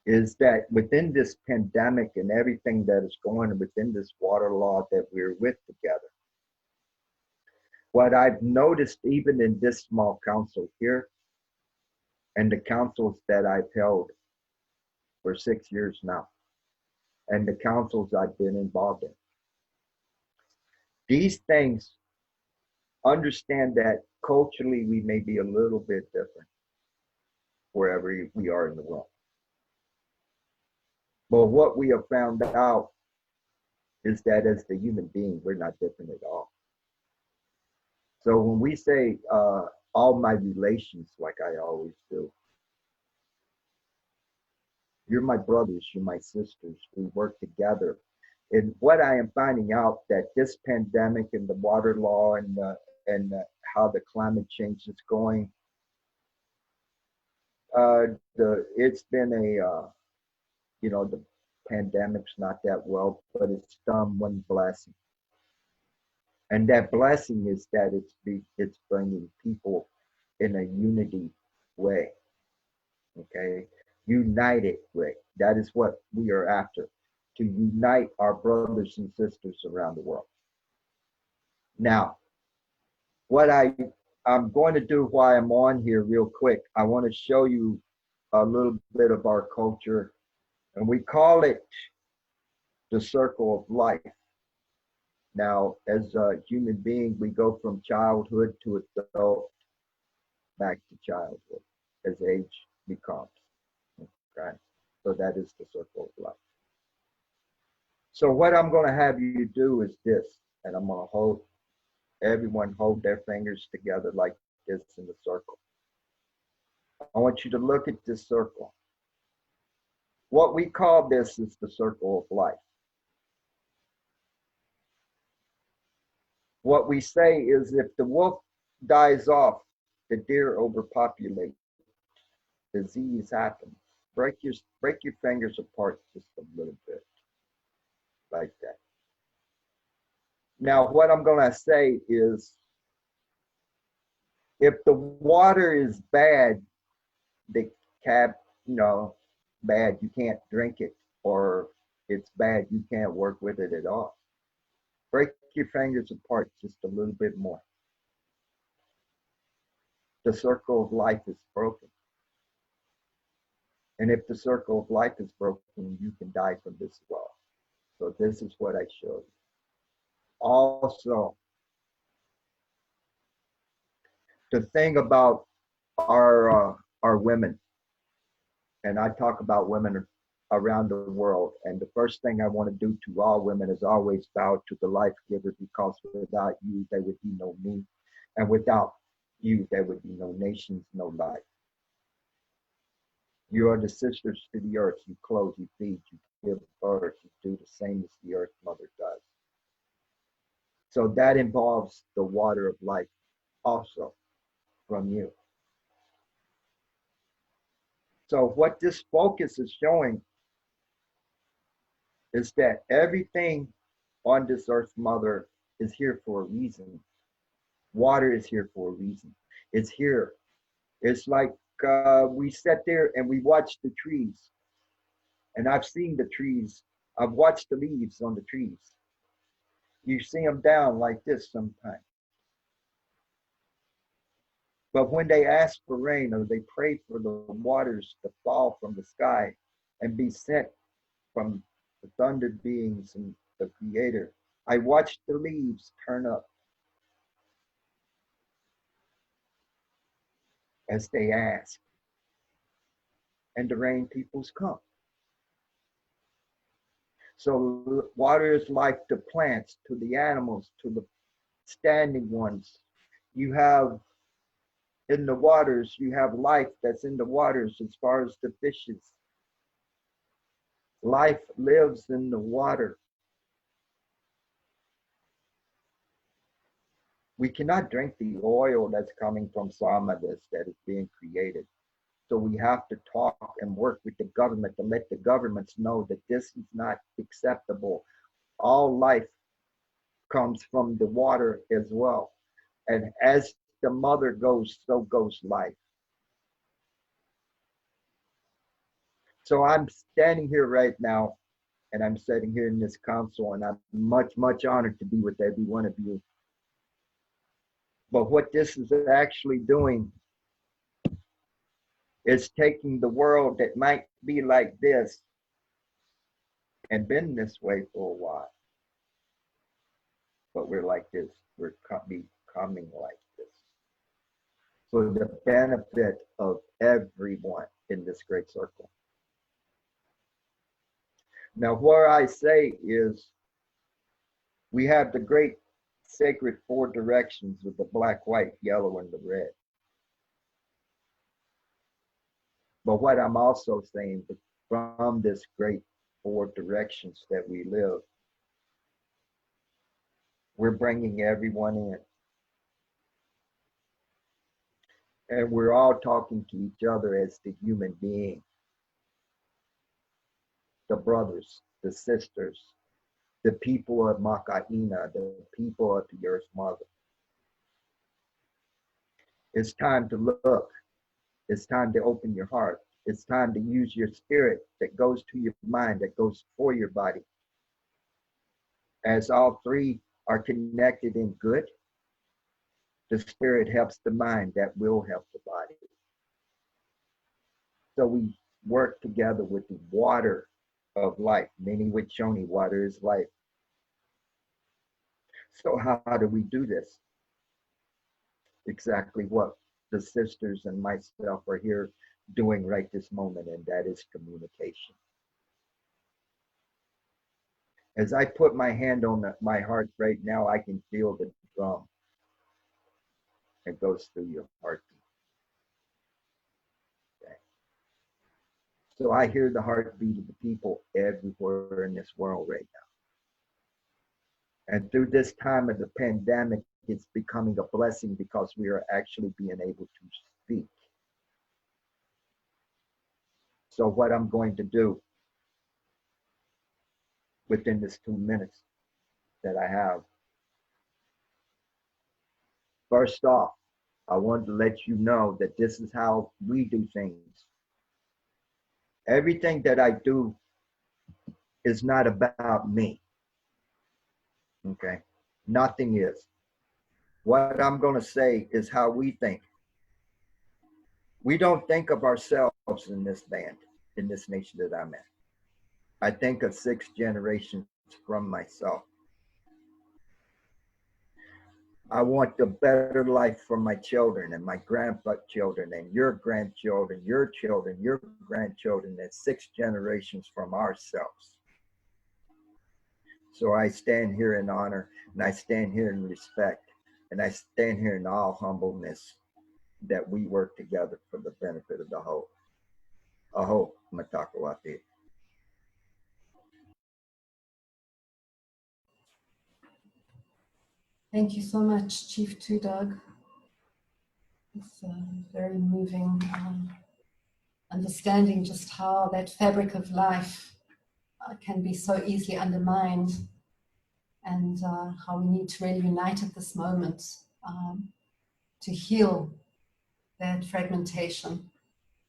is that within this pandemic and everything that is going on within this water law that we're with together, what I've noticed even in this small council here and the councils that I've held for 6 years now, and the councils I've been involved in, these things, understand that culturally we may be a little bit different wherever we are in the world. But what we have found out is that as the human being, we're not different at all. So when we say all my relations, like I always do, you're my brothers, you're my sisters, we work together. And what I am finding out that this pandemic and the water law and how the climate change is going, it's been a the pandemic's not that well, but it's done one blessing. And that blessing is that it's bringing people in a unity way, okay? United way. That is what we are after, to unite our brothers and sisters around the world. Now, what I'm going to do while I'm on here real quick, I want to show you a little bit of our culture, and we call it the circle of life. Now, as a human being, we go from childhood to adult, back to childhood as age becomes, okay? So that is the circle of life. So what I'm going to have you do is this, and I'm going to everyone hold their fingers together like this in the circle. I want you to look at this circle. What we call this is the circle of life. What we say is if the wolf dies off, the deer overpopulate, disease happens. Break your fingers apart just a little bit, like that. Now, what I'm going to say is, if the water is bad, bad, you can't drink it, or it's bad, you can't work with it at all. Break your fingers apart just a little bit more. The circle of life is broken. And if the circle of life is broken, you can die from this as well. So this is what I showed you. Also, the thing about our women, and I talk about women around the world, and the first thing I want to do to all women is always bow to the life giver, because without you, there would be no me. And without you, there would be no nations, no life. You are the sisters to the earth. You clothe, you feed, you give birth, you do the same as the earth mother does. So that involves the water of life also from you. So what this focus is showing is that everything on this earth mother is here for a reason. Water is here for a reason. It's here. It's like we sat there and we watched the trees. And I've seen the trees. I've watched the leaves on the trees. You see them down like this sometimes. But when they ask for rain or they pray for the waters to fall from the sky and be sent from the thunder beings and the Creator, I watch the leaves turn up as they ask. And the rain peoples come. So water is like the plants, to the animals, to the standing ones. You have in the waters, you have life that's in the waters as far as the fishes. Life lives in the water. We cannot drink the oil that's coming from Samadas that is being created. So we have to talk and work with the government to let the governments know that this is not acceptable. All life comes from the water as well. And as the mother goes, so goes life. So I'm standing here right now, and I'm sitting here in this council, and I'm much, much honored to be with every one of you. But what this is actually doing is taking the world that might be like this and been this way for a while. But we're like this. We're becoming like this. For the benefit of everyone in this great circle. Now, what I say is we have the great sacred four directions with the black, white, yellow, and the red. But what I'm also saying is from this great four directions that we live, we're bringing everyone in. And we're all talking to each other as the human being, the brothers, the sisters, the people of Makaina, the people of the Earth Mother. It's time to look. It's time to open your heart. It's time to use your spirit that goes to your mind, that goes for your body. As all three are connected in good, the spirit helps the mind, that will help the body. So we work together with the water of life, meaning with Shoni, water is life. So how do we do this? Exactly what the sisters and myself are here doing right this moment, and that is communication. As I put my hand on my heart right now, I can feel the drum. It goes through your heartbeat. Okay. So I hear the heartbeat of the people everywhere in this world right now. And through this time of the pandemic, it's becoming a blessing because we are actually being able to speak. So what I'm going to do within this 2 minutes that I have, first off, I want to let you know that this is how we do things. Everything that I do is not about me. Okay? Nothing is. What I'm going to say is how we think. We don't think of ourselves in this band, in this nation that I'm in. I think of 6 generations from myself. I want the better life for my children and my grandchildren and your grandchildren, your children, your grandchildren, and 6 generations from ourselves. So I stand here in honor, and I stand here in respect, and I stand here in all humbleness that we work together for the benefit of the whole. Aho, Matakawati. Thank you so much, Chief Tudor. It's very moving, understanding just how that fabric of life can be so easily undermined and how we need to really unite at this moment to heal that fragmentation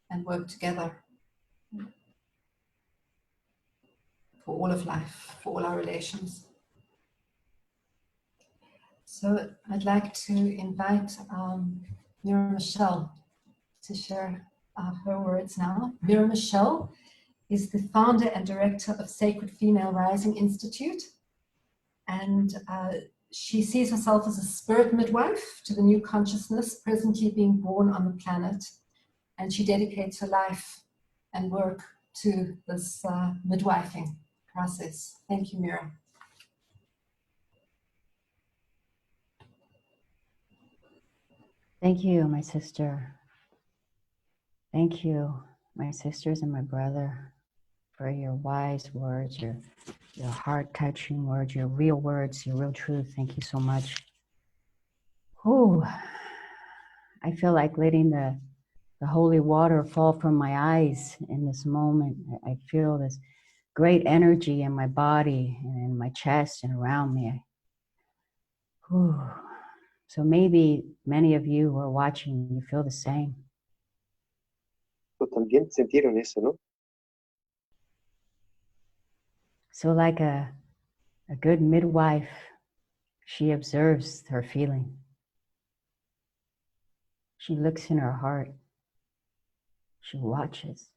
and work together for all of life, for all our relations. So I'd like to invite Mira Michelle to share her words now. Mira Michelle is the founder and director of Sacred Female Rising Institute, and she sees herself as a spirit midwife to the new consciousness presently being born on the planet, and she dedicates her life and work to this midwifing process. Thank you, Mira. Thank you, my sister. Thank you, my sisters and my brother, for your wise words, your heart-touching words, your real truth. Thank you so much. Whew. I feel like letting the holy water fall from my eyes in this moment. I feel this great energy in my body and in my chest and around me. Whew. So maybe many of you who are watching, you feel the same. También sintieron eso, ¿no? So like a good midwife, she observes her feeling. She looks in her heart. She watches.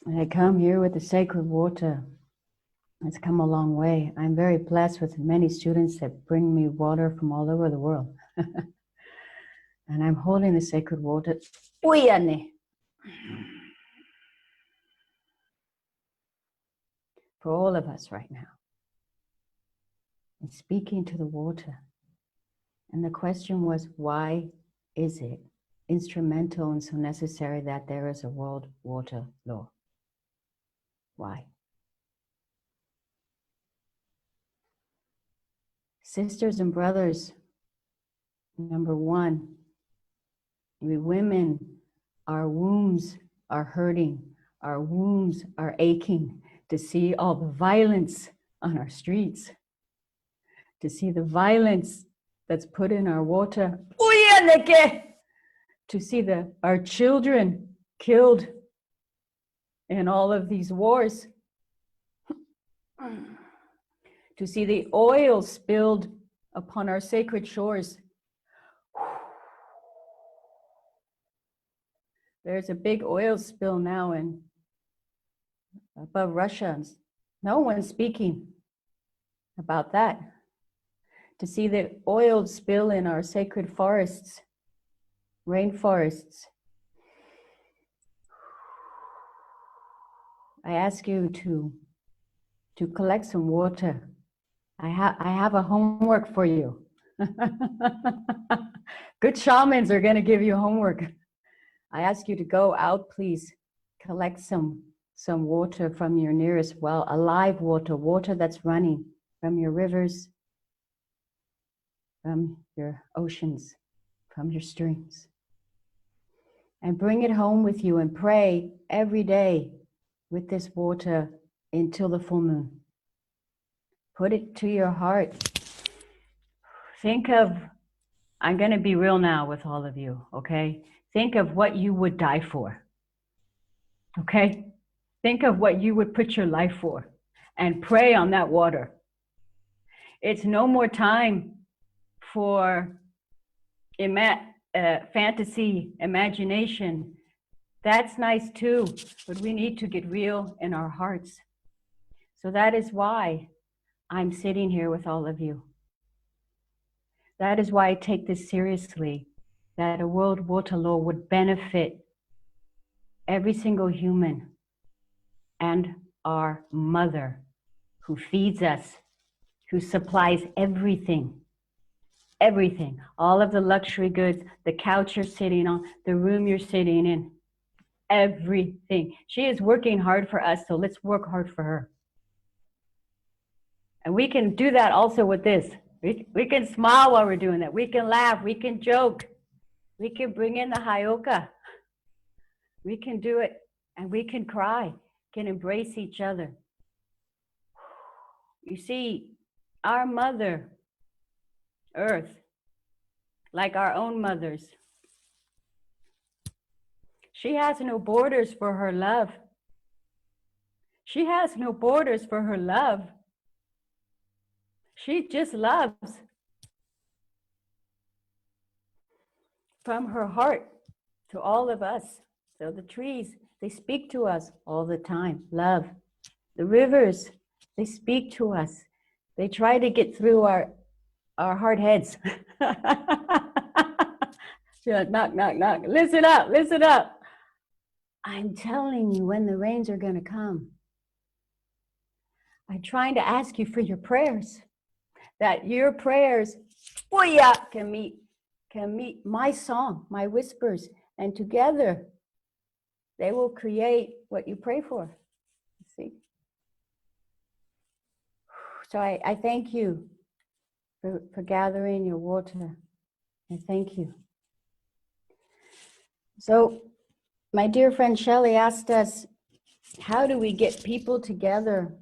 And I come here with the sacred water. It's come a long way. I'm very blessed with many students that bring me water from all over the world. And I'm holding the sacred water. Uyane. For all of us right now. And speaking to the water. And the question was, why is it instrumental and so necessary that there is a world water law? Why? Sisters and brothers, number one, we women, our wombs are hurting, our wombs are aching to see all the violence on our streets, to see the violence that's put in our water, to see our children killed in all of these wars, to see the oil spilled upon our sacred shores. There's a big oil spill now above Russia. No one's speaking about that. To see the oil spill in our sacred forests, rainforests. I ask you to collect some water. I have a homework for you. Good shamans are going to give you homework. I ask you to go out, please, collect some water from your nearest well, alive water, water that's running from your rivers, from your oceans, from your streams. And bring it home with you and pray every day with this water until the full moon. Put it to your heart. Think of, I'm going to be real now with all of you, okay? Think of what you would die for, okay? Think of what you would put your life for and pray on that water. It's no more time for fantasy, imagination. That's nice too, but we need to get real in our hearts. So that is why I'm sitting here with all of you. That is why I take this seriously, that a world water law would benefit every single human and our mother who feeds us, who supplies everything, everything, all of the luxury goods, the couch you're sitting on, the room you're sitting in, everything. She is working hard for us, so let's work hard for her. And we can do that also with this. We can smile while we're doing that. We can laugh, we can joke. We can bring in the hayoka. We can do it and we can cry. can embrace each other. You see, our mother, Earth, like our own mothers, she has no borders for her love. She has no borders for her love. She just loves from her heart to all of us. So the trees, they speak to us all the time, love. The rivers, they speak to us. They try to get through our hard heads. Knock, knock, knock. Listen up, listen up. I'm telling you when the rains are going to come. I'm trying to ask you for your prayers, that your prayers can meet my song, my whispers, and together they will create what you pray for. See? So I thank you for gathering your water. I thank you. So my dear friend Shelley asked us, how do we get people together?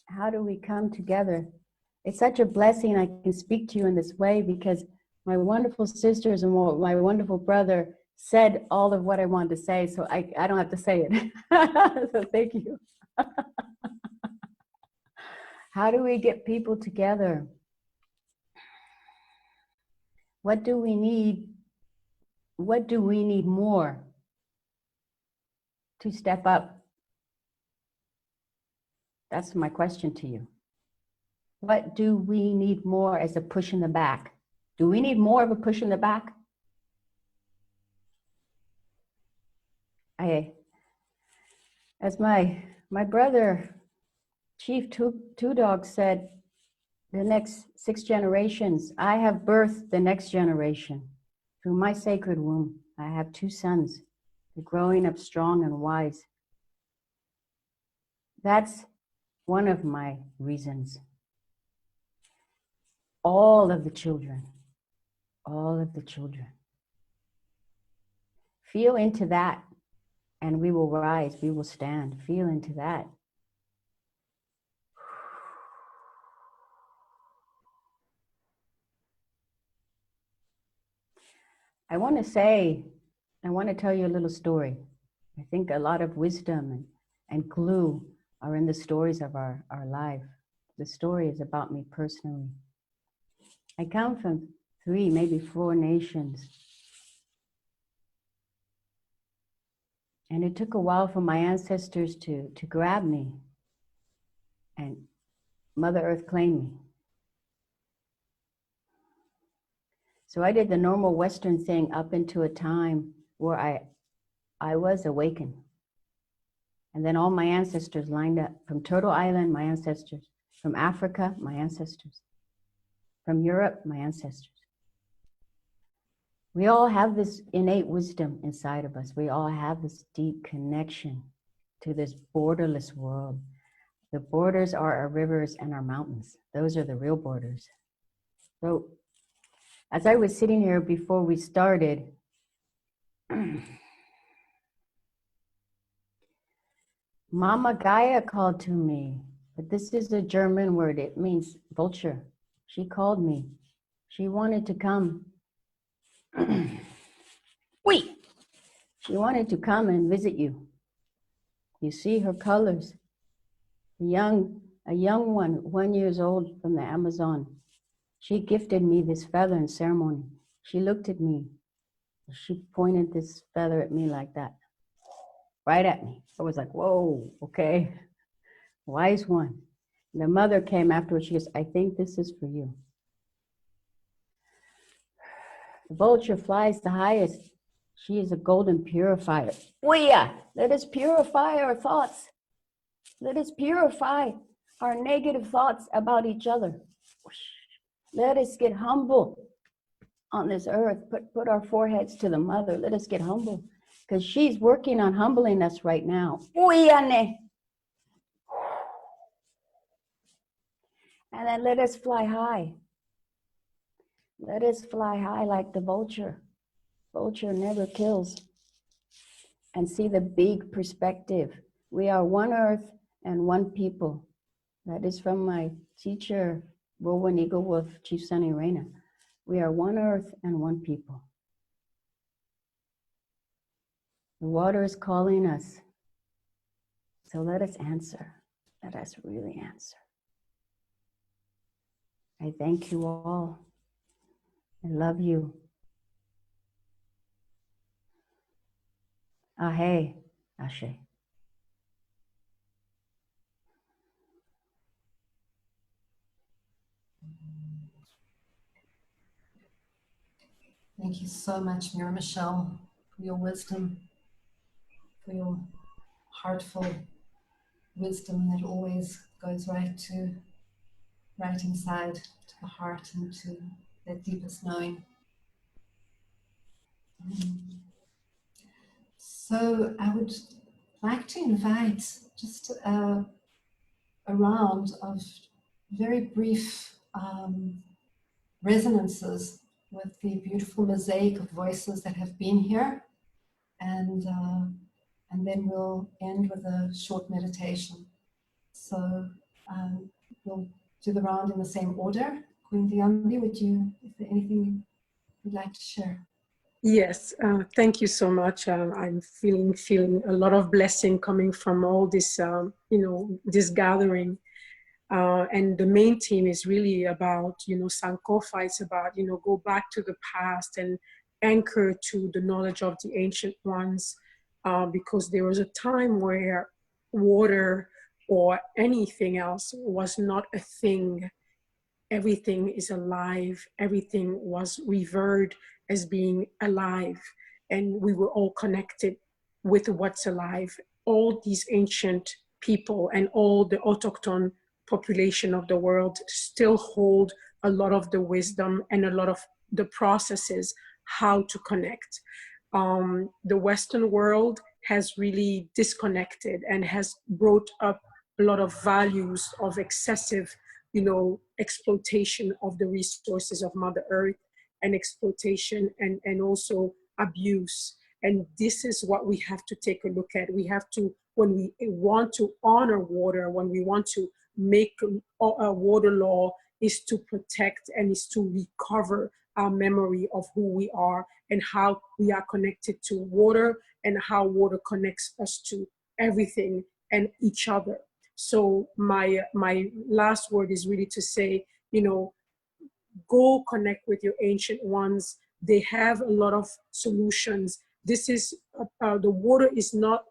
How do we come together? It's such a blessing I can speak to you in this way because my wonderful sisters and my wonderful brother said all of what I wanted to say, so I don't have to say it. So thank you. How do we get people together? What do we need? What do we need more to step up? That's my question to you. What do we need more as a push in the back? Do we need more of a push in the back? As my brother, Chief Tudor said, the next 6 generations, I have birthed the next generation. Through my sacred womb, I have 2 sons. They're growing up strong and wise. That's one of my reasons. All of the children. Feel into that, and we will rise, we will stand. Feel into that. I want to tell you a little story. I think a lot of wisdom and glue are in the stories of our life. The story is about me personally. I come from 3, maybe 4 nations. And it took a while for my ancestors to grab me, and Mother Earth claimed me. So I did the normal Western thing up into a time where I was awakened. And then all my ancestors lined up. From Turtle Island, my ancestors. From Africa, my ancestors. From Europe, my ancestors. We all have this innate wisdom inside of us. We all have this deep connection to this borderless world. The borders are our rivers and our mountains. Those are the real borders. So as I was sitting here before we started, Mama Gaia called to me, but this is a German word. It means vulture. She called me. She wanted to come. She wanted to come and visit you. You see her colors. A young one, 1 year old from the Amazon. She gifted me this feather in ceremony. She looked at me. She pointed this feather at me like that, right at me. I was like, whoa, okay, wise one. And the mother came afterwards. She goes, I think this is for you. The vulture flies the highest. She is a golden purifier. Let us purify our thoughts. Let us purify our negative thoughts about each other. Let us get humble on this earth. Put our foreheads to the mother. Let us get humble, because she's working on humbling us right now. And then let us fly high. Let us fly high like the vulture. Vulture never kills. And see the big perspective. We are one earth and one people. That is from my teacher, Rowan Eagle Wolf, Chief Sunny Reyna. We are one earth and one people. The water is calling us. So let us answer. Let us really answer. I thank you all. I love you. Ahe, Ashe. Thank you so much, Mira Michelle, for your wisdom, for your heartful wisdom that always goes right inside to the heart and to that deepest knowing. So I would like to invite just a round of very brief resonances with the beautiful mosaic of voices that have been here, and then we'll end with a short meditation. So we'll do the round in the same order. Queen Diambi, is there anything you'd like to share? Yes, thank you so much. I'm feeling a lot of blessing coming from all this, this gathering. And the main theme is really about, Sankofa. It's about, go back to the past and anchor to the knowledge of the ancient ones, because there was a time where water or anything else was not a thing. Everything is alive. Everything was revered as being alive. And we were all connected with what's alive. All these ancient people and all the autochthon population of the world still hold a lot of the wisdom and a lot of the processes how to connect. The Western world has really disconnected and has brought up a lot of values of excessive, exploitation of the resources of Mother Earth, and exploitation and also abuse. And this is what we have to take a look at. We have to, when we want to honor water, when we want to make a water law, is to protect and is to recover our memory of who we are and how we are connected to water and how water connects us to everything and each other. So my last word is really to say, go connect with your ancient ones. They have a lot of solutions. This is the water is not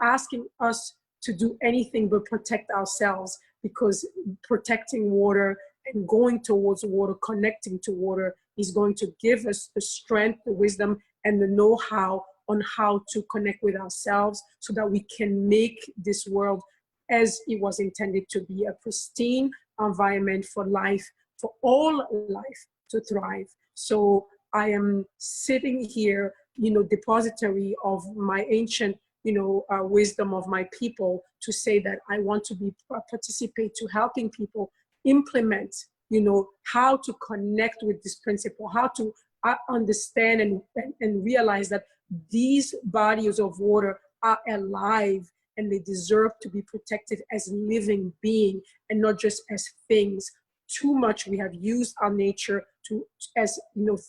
asking us to do anything but protect ourselves, because protecting water and going towards water, connecting to water, is going to give us the strength, the wisdom, and the know-how on how to connect with ourselves so that we can make this world as it was intended to be, a pristine environment for life, for all life to thrive. So I am sitting here, depository of my ancient, wisdom of my people, to say that I want to participate to helping people implement, how to connect with this principle, how to understand and realize that these bodies of water are alive and they deserve to be protected as living beings and not just as things. Too much we have used our nature as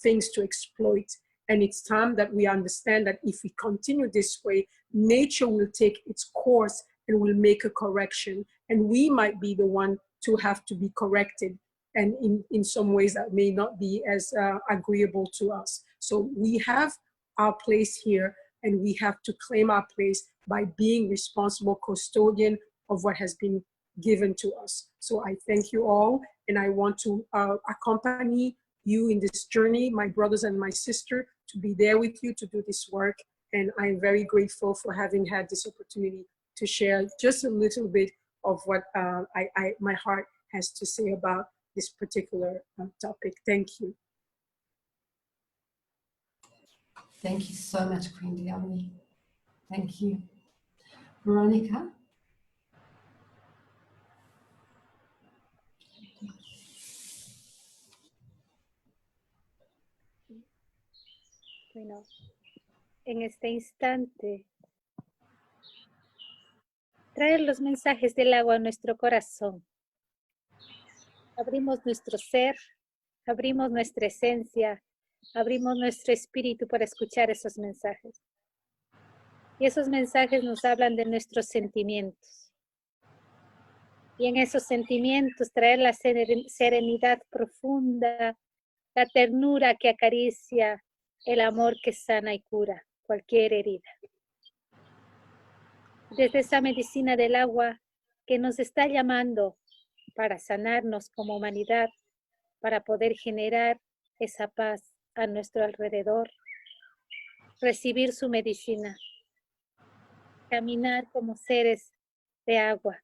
things to exploit, and it's time that we understand that if we continue this way, nature will take its course and will make a correction, and we might be the one to have to be corrected, and in some ways that may not be as agreeable to us. So we have our place here, and we have to claim our place by being responsible custodian of what has been given to us. So I thank you all, and I want to accompany you in this journey, my brothers and my sister, to be there with you to do this work. And I'm very grateful for having had this opportunity to share just a little bit of what my heart has to say about this particular topic. Thank you. Thank you so much, Queen Diambi. Thank you. Veronica? Bueno, en este instante traer los mensajes del agua a nuestro corazón. Abrimos nuestro ser, abrimos nuestra esencia, abrimos nuestro espíritu para escuchar esos mensajes. Y esos mensajes nos hablan de nuestros sentimientos. Y en esos sentimientos traer la serenidad profunda, la ternura que acaricia, el amor que sana y cura cualquier herida. Desde esa medicina del agua que nos está llamando para sanarnos como humanidad, para poder generar esa paz a nuestro alrededor, recibir su medicina, caminar como seres de agua,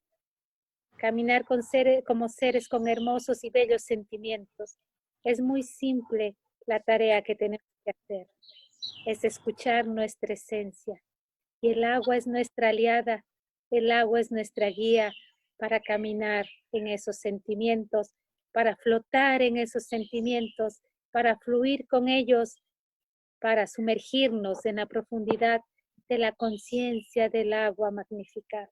caminar como seres con hermosos y bellos sentimientos. Es muy simple la tarea que tenemos que hacer, es escuchar nuestra esencia. Y el agua es nuestra aliada, el agua es nuestra guía para caminar en esos sentimientos, para flotar en esos sentimientos, para fluir con ellos, para sumergirnos en la profundidad de la conciencia del agua magnificada.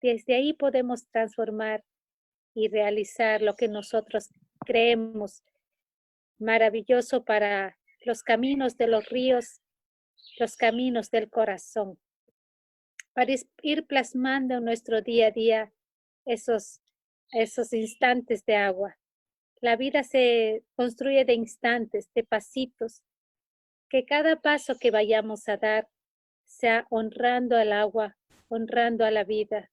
Desde ahí podemos transformar y realizar lo que nosotros creemos maravilloso para los caminos de los ríos, los caminos del corazón, para ir plasmando en nuestro día a día esos instantes de agua. La vida se construye de instantes, de pasitos, que cada paso que vayamos a dar sea honrando al agua, honrando a la vida,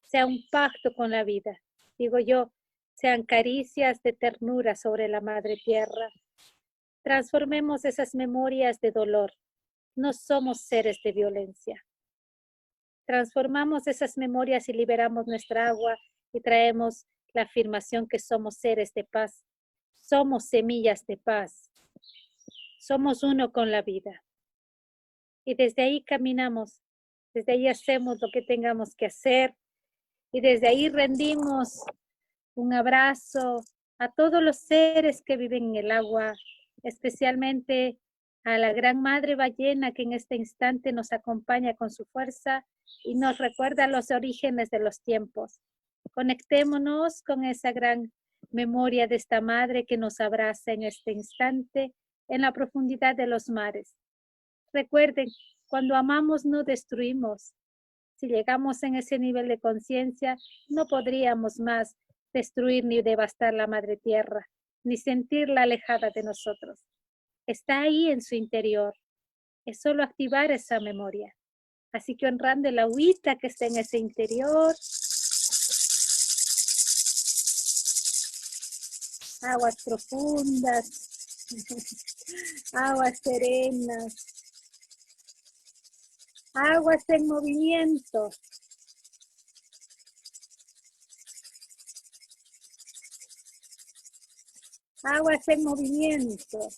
sea un pacto con la vida. Digo yo, sean caricias de ternura sobre la madre tierra. Transformemos esas memorias de dolor. No somos seres de violencia. Transformamos esas memorias y liberamos nuestra agua y traemos la afirmación que somos seres de paz. Somos semillas de paz. Somos uno con la vida. Y desde ahí caminamos, desde ahí hacemos lo que tengamos que hacer y desde ahí rendimos un abrazo a todos los seres que viven en el agua, especialmente a la gran madre ballena que en este instante nos acompaña con su fuerza y nos recuerda los orígenes de los tiempos. Conectémonos con esa gran memoria de esta madre que nos abraza en este instante en la profundidad de los mares. Recuerden, cuando amamos no destruimos. Si llegamos en ese nivel de conciencia, no podríamos más destruir ni devastar la madre tierra, ni sentirla alejada de nosotros. Está ahí en su interior. Es solo activar esa memoria. Así que honrando el agüita que está en ese interior, aguas profundas, aguas serenas, aguas en movimiento. Aguas en movimiento.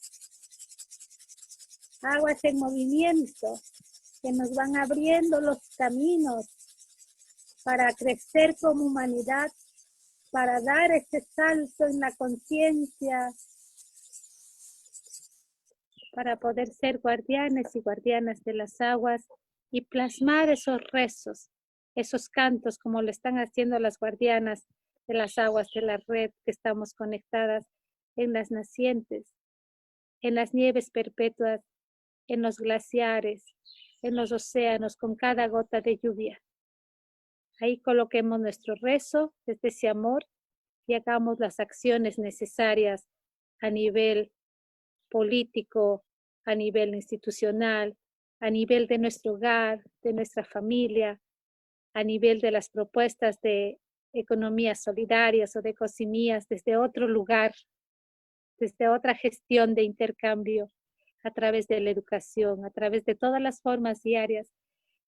Aguas en movimiento que nos van abriendo los caminos para crecer como humanidad, para dar ese salto en la conciencia, para poder ser guardianes y guardianas de las aguas y plasmar esos rezos, esos cantos como lo están haciendo las guardianas de las aguas de la red que estamos conectadas en las nacientes, en las nieves perpetuas, en los glaciares, en los océanos con cada gota de lluvia. Ahí coloquemos nuestro rezo desde ese amor y hagamos las acciones necesarias a nivel político, a nivel institucional, a nivel de nuestro hogar, de nuestra familia, a nivel de las propuestas de economías solidarias o de ecosimías desde otro lugar, desde otra gestión de intercambio, a través de la educación, a través de todas las formas diarias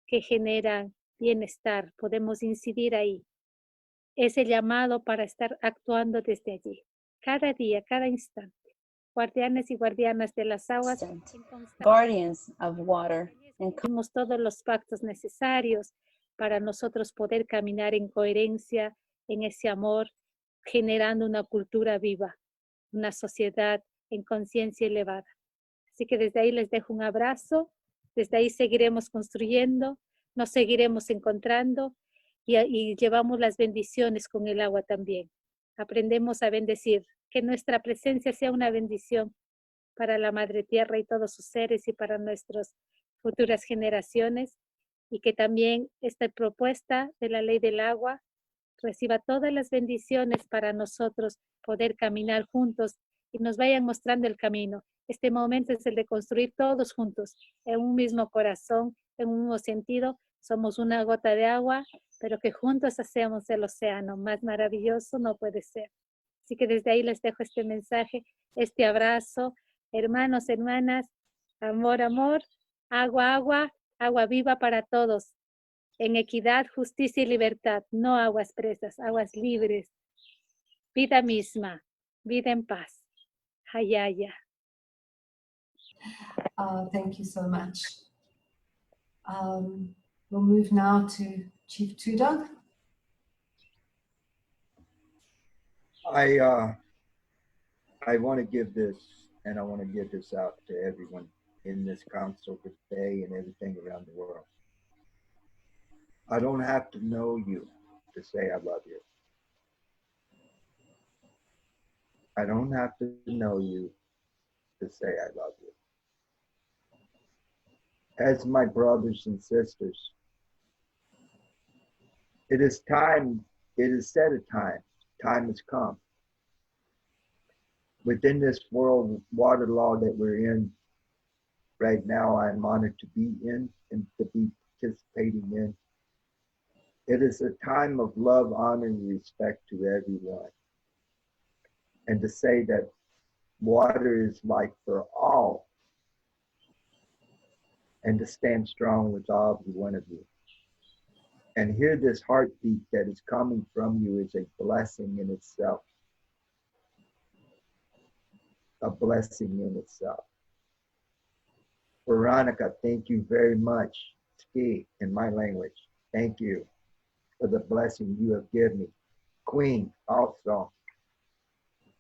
que generan bienestar. Podemos incidir ahí. Es el llamado para estar actuando desde allí, cada día, cada instante. Guardianes y guardianas de las aguas. Guardians of water. Tenemos todos los pactos necesarios para nosotros poder caminar en coherencia, en ese amor, generando una cultura viva, una sociedad en conciencia elevada. Así que desde ahí les dejo un abrazo, desde ahí seguiremos construyendo, nos seguiremos encontrando y llevamos las bendiciones con el agua también. Aprendemos a bendecir, que nuestra presencia sea una bendición para la Madre Tierra y todos sus seres y para nuestras futuras generaciones, y que también esta propuesta de la ley del agua reciba todas las bendiciones para nosotros poder caminar juntos y nos vayan mostrando el camino. Este momento es el de construir todos juntos, en un mismo corazón, en un mismo sentido. Somos una gota de agua, pero que juntos hacemos el océano. Más maravilloso no puede ser. Así que desde ahí les dejo este mensaje, este abrazo. Hermanos, hermanas, amor, amor, agua, agua, agua viva para todos. En equidad, justicia y libertad, no aguas presas, aguas libres. Vida misma, vida en paz. Hayaya. Thank you so much. We'll move now to Chief Tudor. I want to give this, and I want to give this out to everyone in this council today and everything around the world. I don't have to know you to say I love you. I don't have to know you to say I love you. As my brothers and sisters, it is time, it is set a time has come. Within this world water law that we're in right now, I'm honored to be in and to be participating in. It is a time of love, honor, and respect to everyone. And to say that water is life for all. And to stand strong with all every one of you. And hear this heartbeat that is coming from you is a blessing in itself. A blessing in itself. Veronica, thank you very much. Ski in my language. Thank you for the blessing you have given me. Queen also.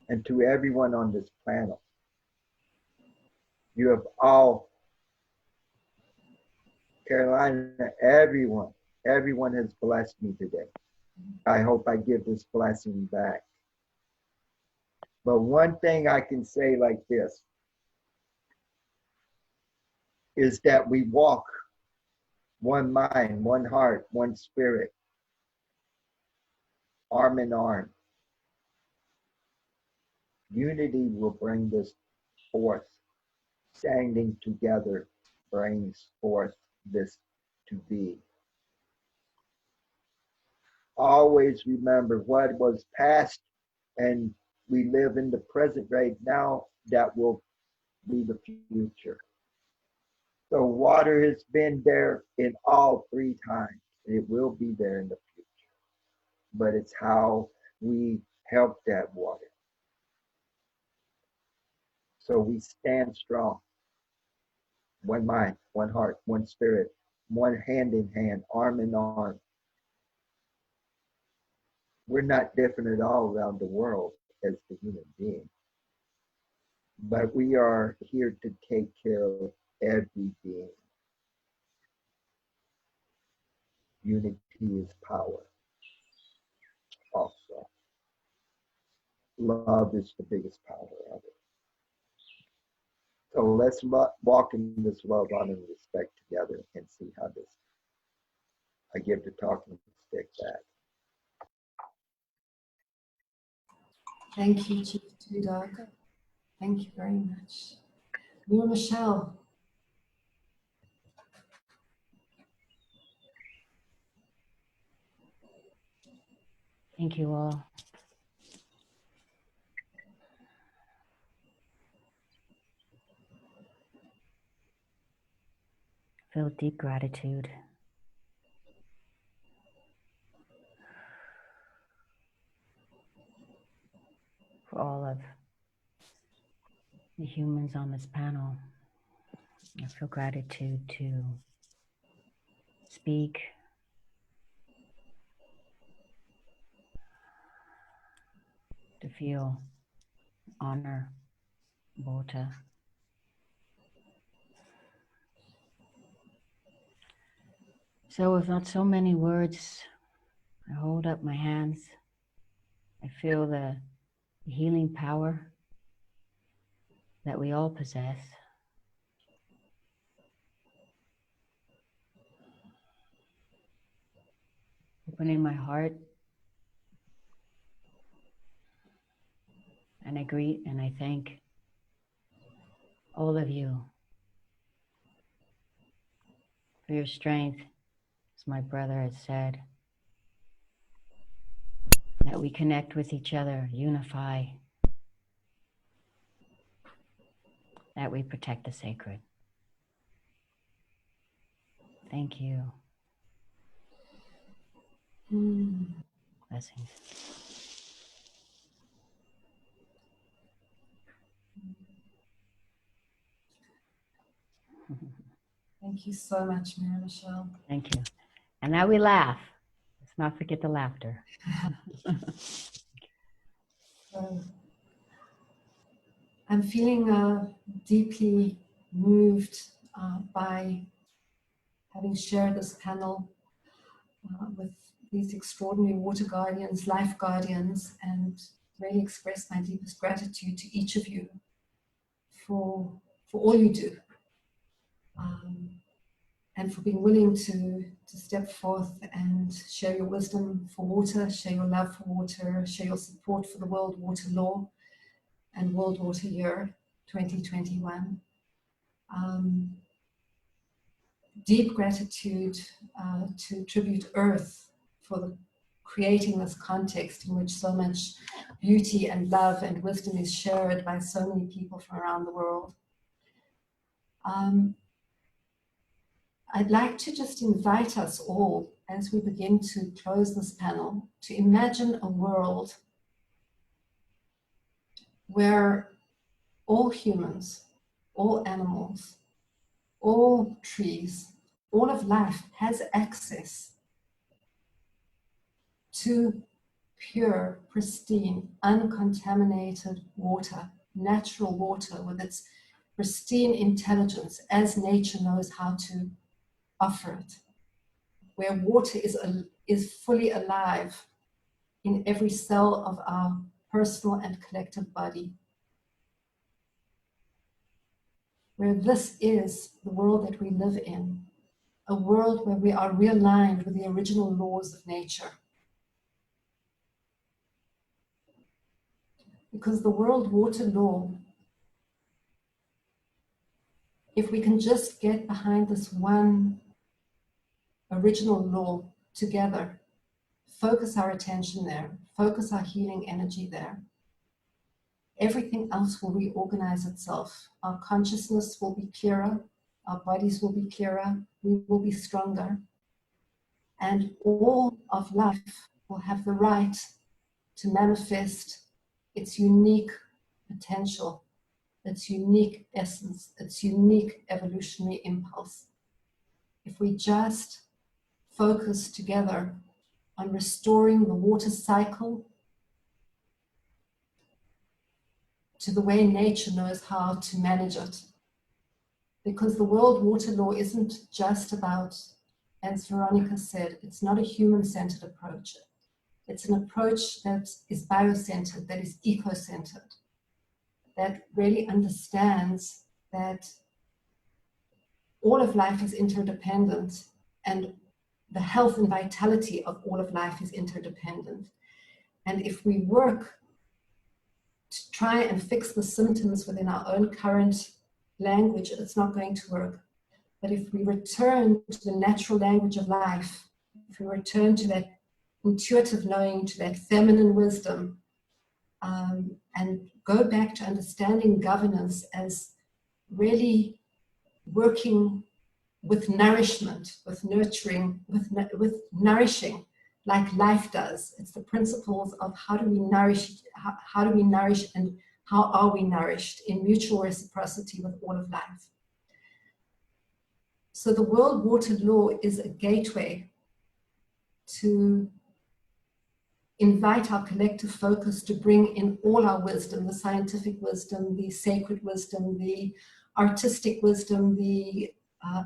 And to everyone on this panel. You have all, Carolina, everyone has blessed me today. I hope I give this blessing back. But one thing I can say like this is that we walk one mind, one heart, one spirit, arm in arm. Unity will bring this forth. Standing together brings forth this to be. Always remember what was past, and we live in the present right now. That will be the future. So water has been there in all three times. It will be there in the future. But it's how we help that water. So we stand strong. One mind, one heart, one spirit, one hand in hand, arm in arm. We're not different at all around the world as the human being. But we are here to take care of every being. Unity is power. Also, love is the biggest power of it. So let's walk in this love, honor, and respect together and see how this. I give the talking stick back. Thank you, Chief Tudor. Thank you very much. Mira Michelle. Thank you all. Feel deep gratitude. For all of the humans on this panel. I feel gratitude to speak, to feel honor, Bota. So with not so many words, I hold up my hands. I feel the healing power that we all possess. Opening my heart, and I greet and I thank all of you for your strength, as my brother has said, that we connect with each other, unify, that we protect the sacred. Thank you. Blessings. Thank you so much, Mary Michelle. Thank you. And now we laugh. Let's not forget the laughter. So, I'm feeling deeply moved by having shared this panel with these extraordinary water guardians, life guardians, and really express my deepest gratitude to each of you for all you do, and for being willing to step forth and share your wisdom for water, share your love for water, share your support for the World Water Law and World Water Year 2021. Deep gratitude to Tribute Earth for creating this context in which so much beauty and love and wisdom is shared by so many people from around the world. I'd like to just invite us all, as we begin to close this panel, to imagine a world where all humans, all animals, all trees, all of life has access to pure, pristine, uncontaminated water, natural water with its pristine intelligence as nature knows how to offer it, where water is fully alive in every cell of our personal and collective body, where this is the world that we live in, a world where we are realigned with the original laws of nature. Because the World Water Law, if we can just get behind this one original law together, focus our attention there, focus our healing energy there, everything else will reorganize itself. Our consciousness will be clearer, our bodies will be clearer, we will be stronger, and all of life will have the right to manifest its unique potential, its unique essence, its unique evolutionary impulse. If we just focus together on restoring the water cycle to the way nature knows how to manage it. Because the World Water Law isn't just about, as Veronica said, it's not a human-centered approach. It's an approach that is biocentered, that is eco-centered, that really understands that all of life is interdependent and the health and vitality of all of life is interdependent. And if we work to try and fix the symptoms within our own current language, it's not going to work. But if we return to the natural language of life, if we return to that intuitive knowing, to that feminine wisdom, and go back to understanding governance as really working with nourishment, with nurturing, with nourishing, like life does. It's the principles of how do we nourish, and how are we nourished in mutual reciprocity with all of life. So the World Water Law is a gateway to invite our collective focus to bring in all our wisdom, the scientific wisdom, the sacred wisdom, the artistic wisdom, the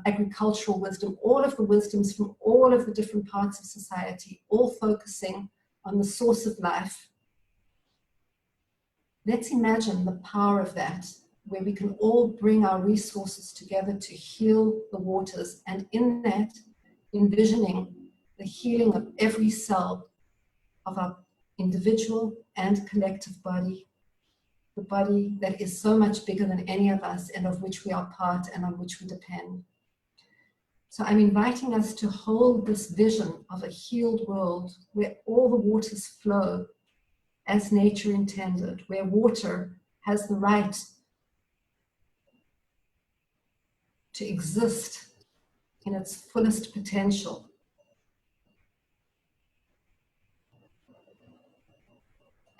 agricultural wisdom, all of the wisdoms from all of the different parts of society, all focusing on the source of life. Let's imagine the power of that, where we can all bring our resources together to heal the waters, and in that, envisioning the healing of every cell of our individual and collective body, the body that is so much bigger than any of us and of which we are part and on which we depend. So I'm inviting us to hold this vision of a healed world where all the waters flow as nature intended, where water has the right to exist in its fullest potential.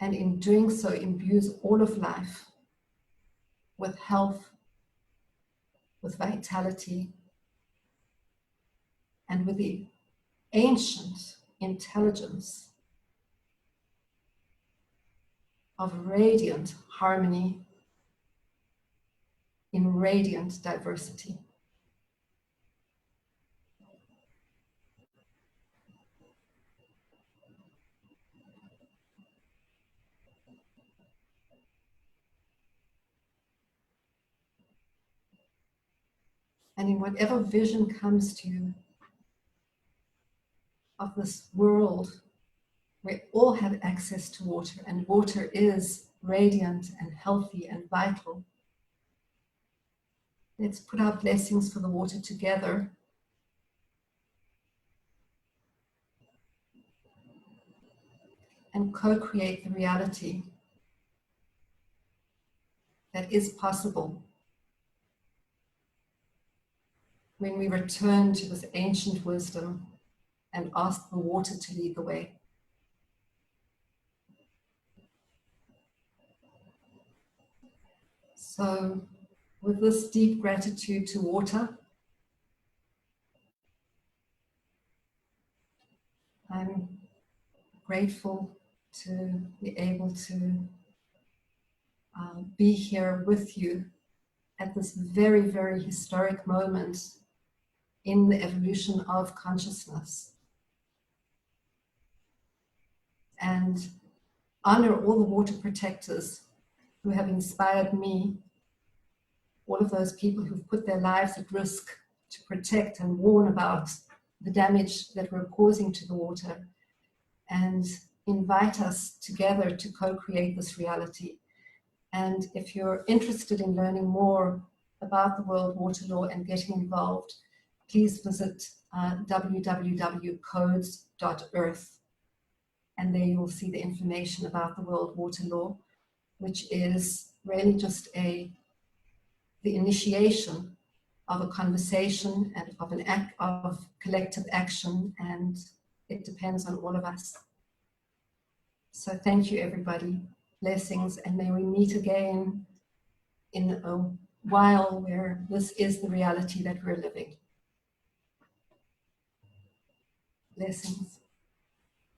And in doing so, imbues all of life with health, with vitality, and with the ancient intelligence of radiant harmony in radiant diversity. And in whatever vision comes to you of this world where all have access to water, and water is radiant and healthy and vital, let's put our blessings for the water together and co-create the reality that is possible when we return to this ancient wisdom and ask the water to lead the way. So, with this deep gratitude to water, I'm grateful to be able to be here with you at this very, very historic moment in the evolution of consciousness, and honor all the water protectors who have inspired me, all of those people who've put their lives at risk to protect and warn about the damage that we're causing to the water, and invite us together to co-create this reality. And if you're interested in learning more about the World Water Law and getting involved, please visit www.codes.earth, and there you will see the information about the World Water Law, which is really just the initiation of a conversation and of an act of collective action, and it depends on all of us. So thank you, everybody. Blessings, and may we meet again in a while where this is the reality that we're living. Blessings,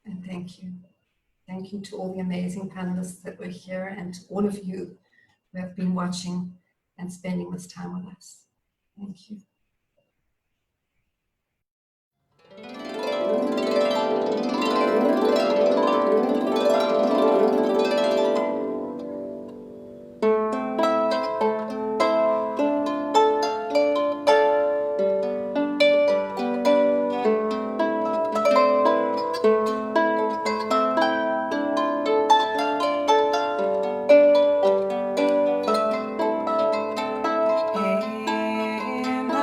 and thank you. Thank you to all the amazing panelists that were here, and to all of you who have been watching and spending this time with us. Thank you. And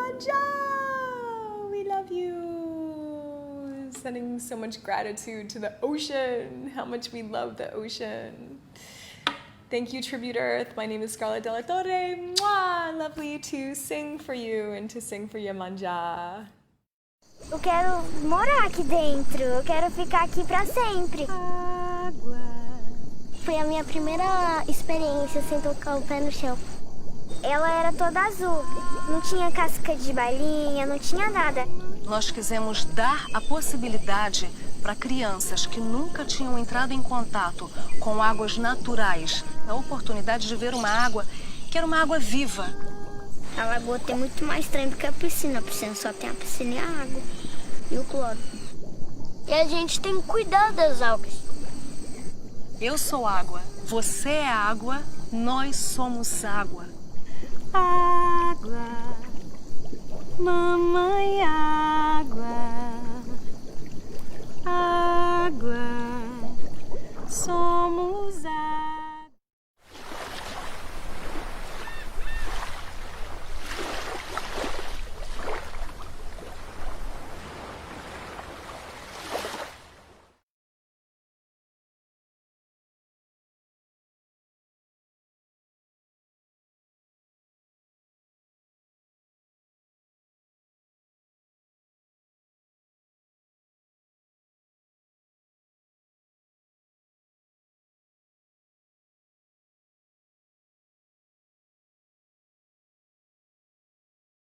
Iemanjá! We love you. Sending so much gratitude to the ocean. How much we love the ocean. Thank you, Tribute Earth. My name is Scarlett De La Torre. Mwah! Lovely to sing for you and to sing for Iemanjá. Eu quero morar aqui dentro. Eu quero ficar aqui pra sempre. Água. Foi a minha primeira experiência sem tocar o pé no chão. Ela era toda azul. Não tinha casca de balinha, não tinha nada. Nós quisemos dar a possibilidade para crianças que nunca tinham entrado em contato com águas naturais, a oportunidade de ver uma água que era uma água viva. A lagoa tem muito mais trem do que a piscina. A piscina só tem a piscina e a água. E o cloro. E a gente tem que cuidar das algas. Eu sou água, você é água, nós somos água. Água, mamãe água.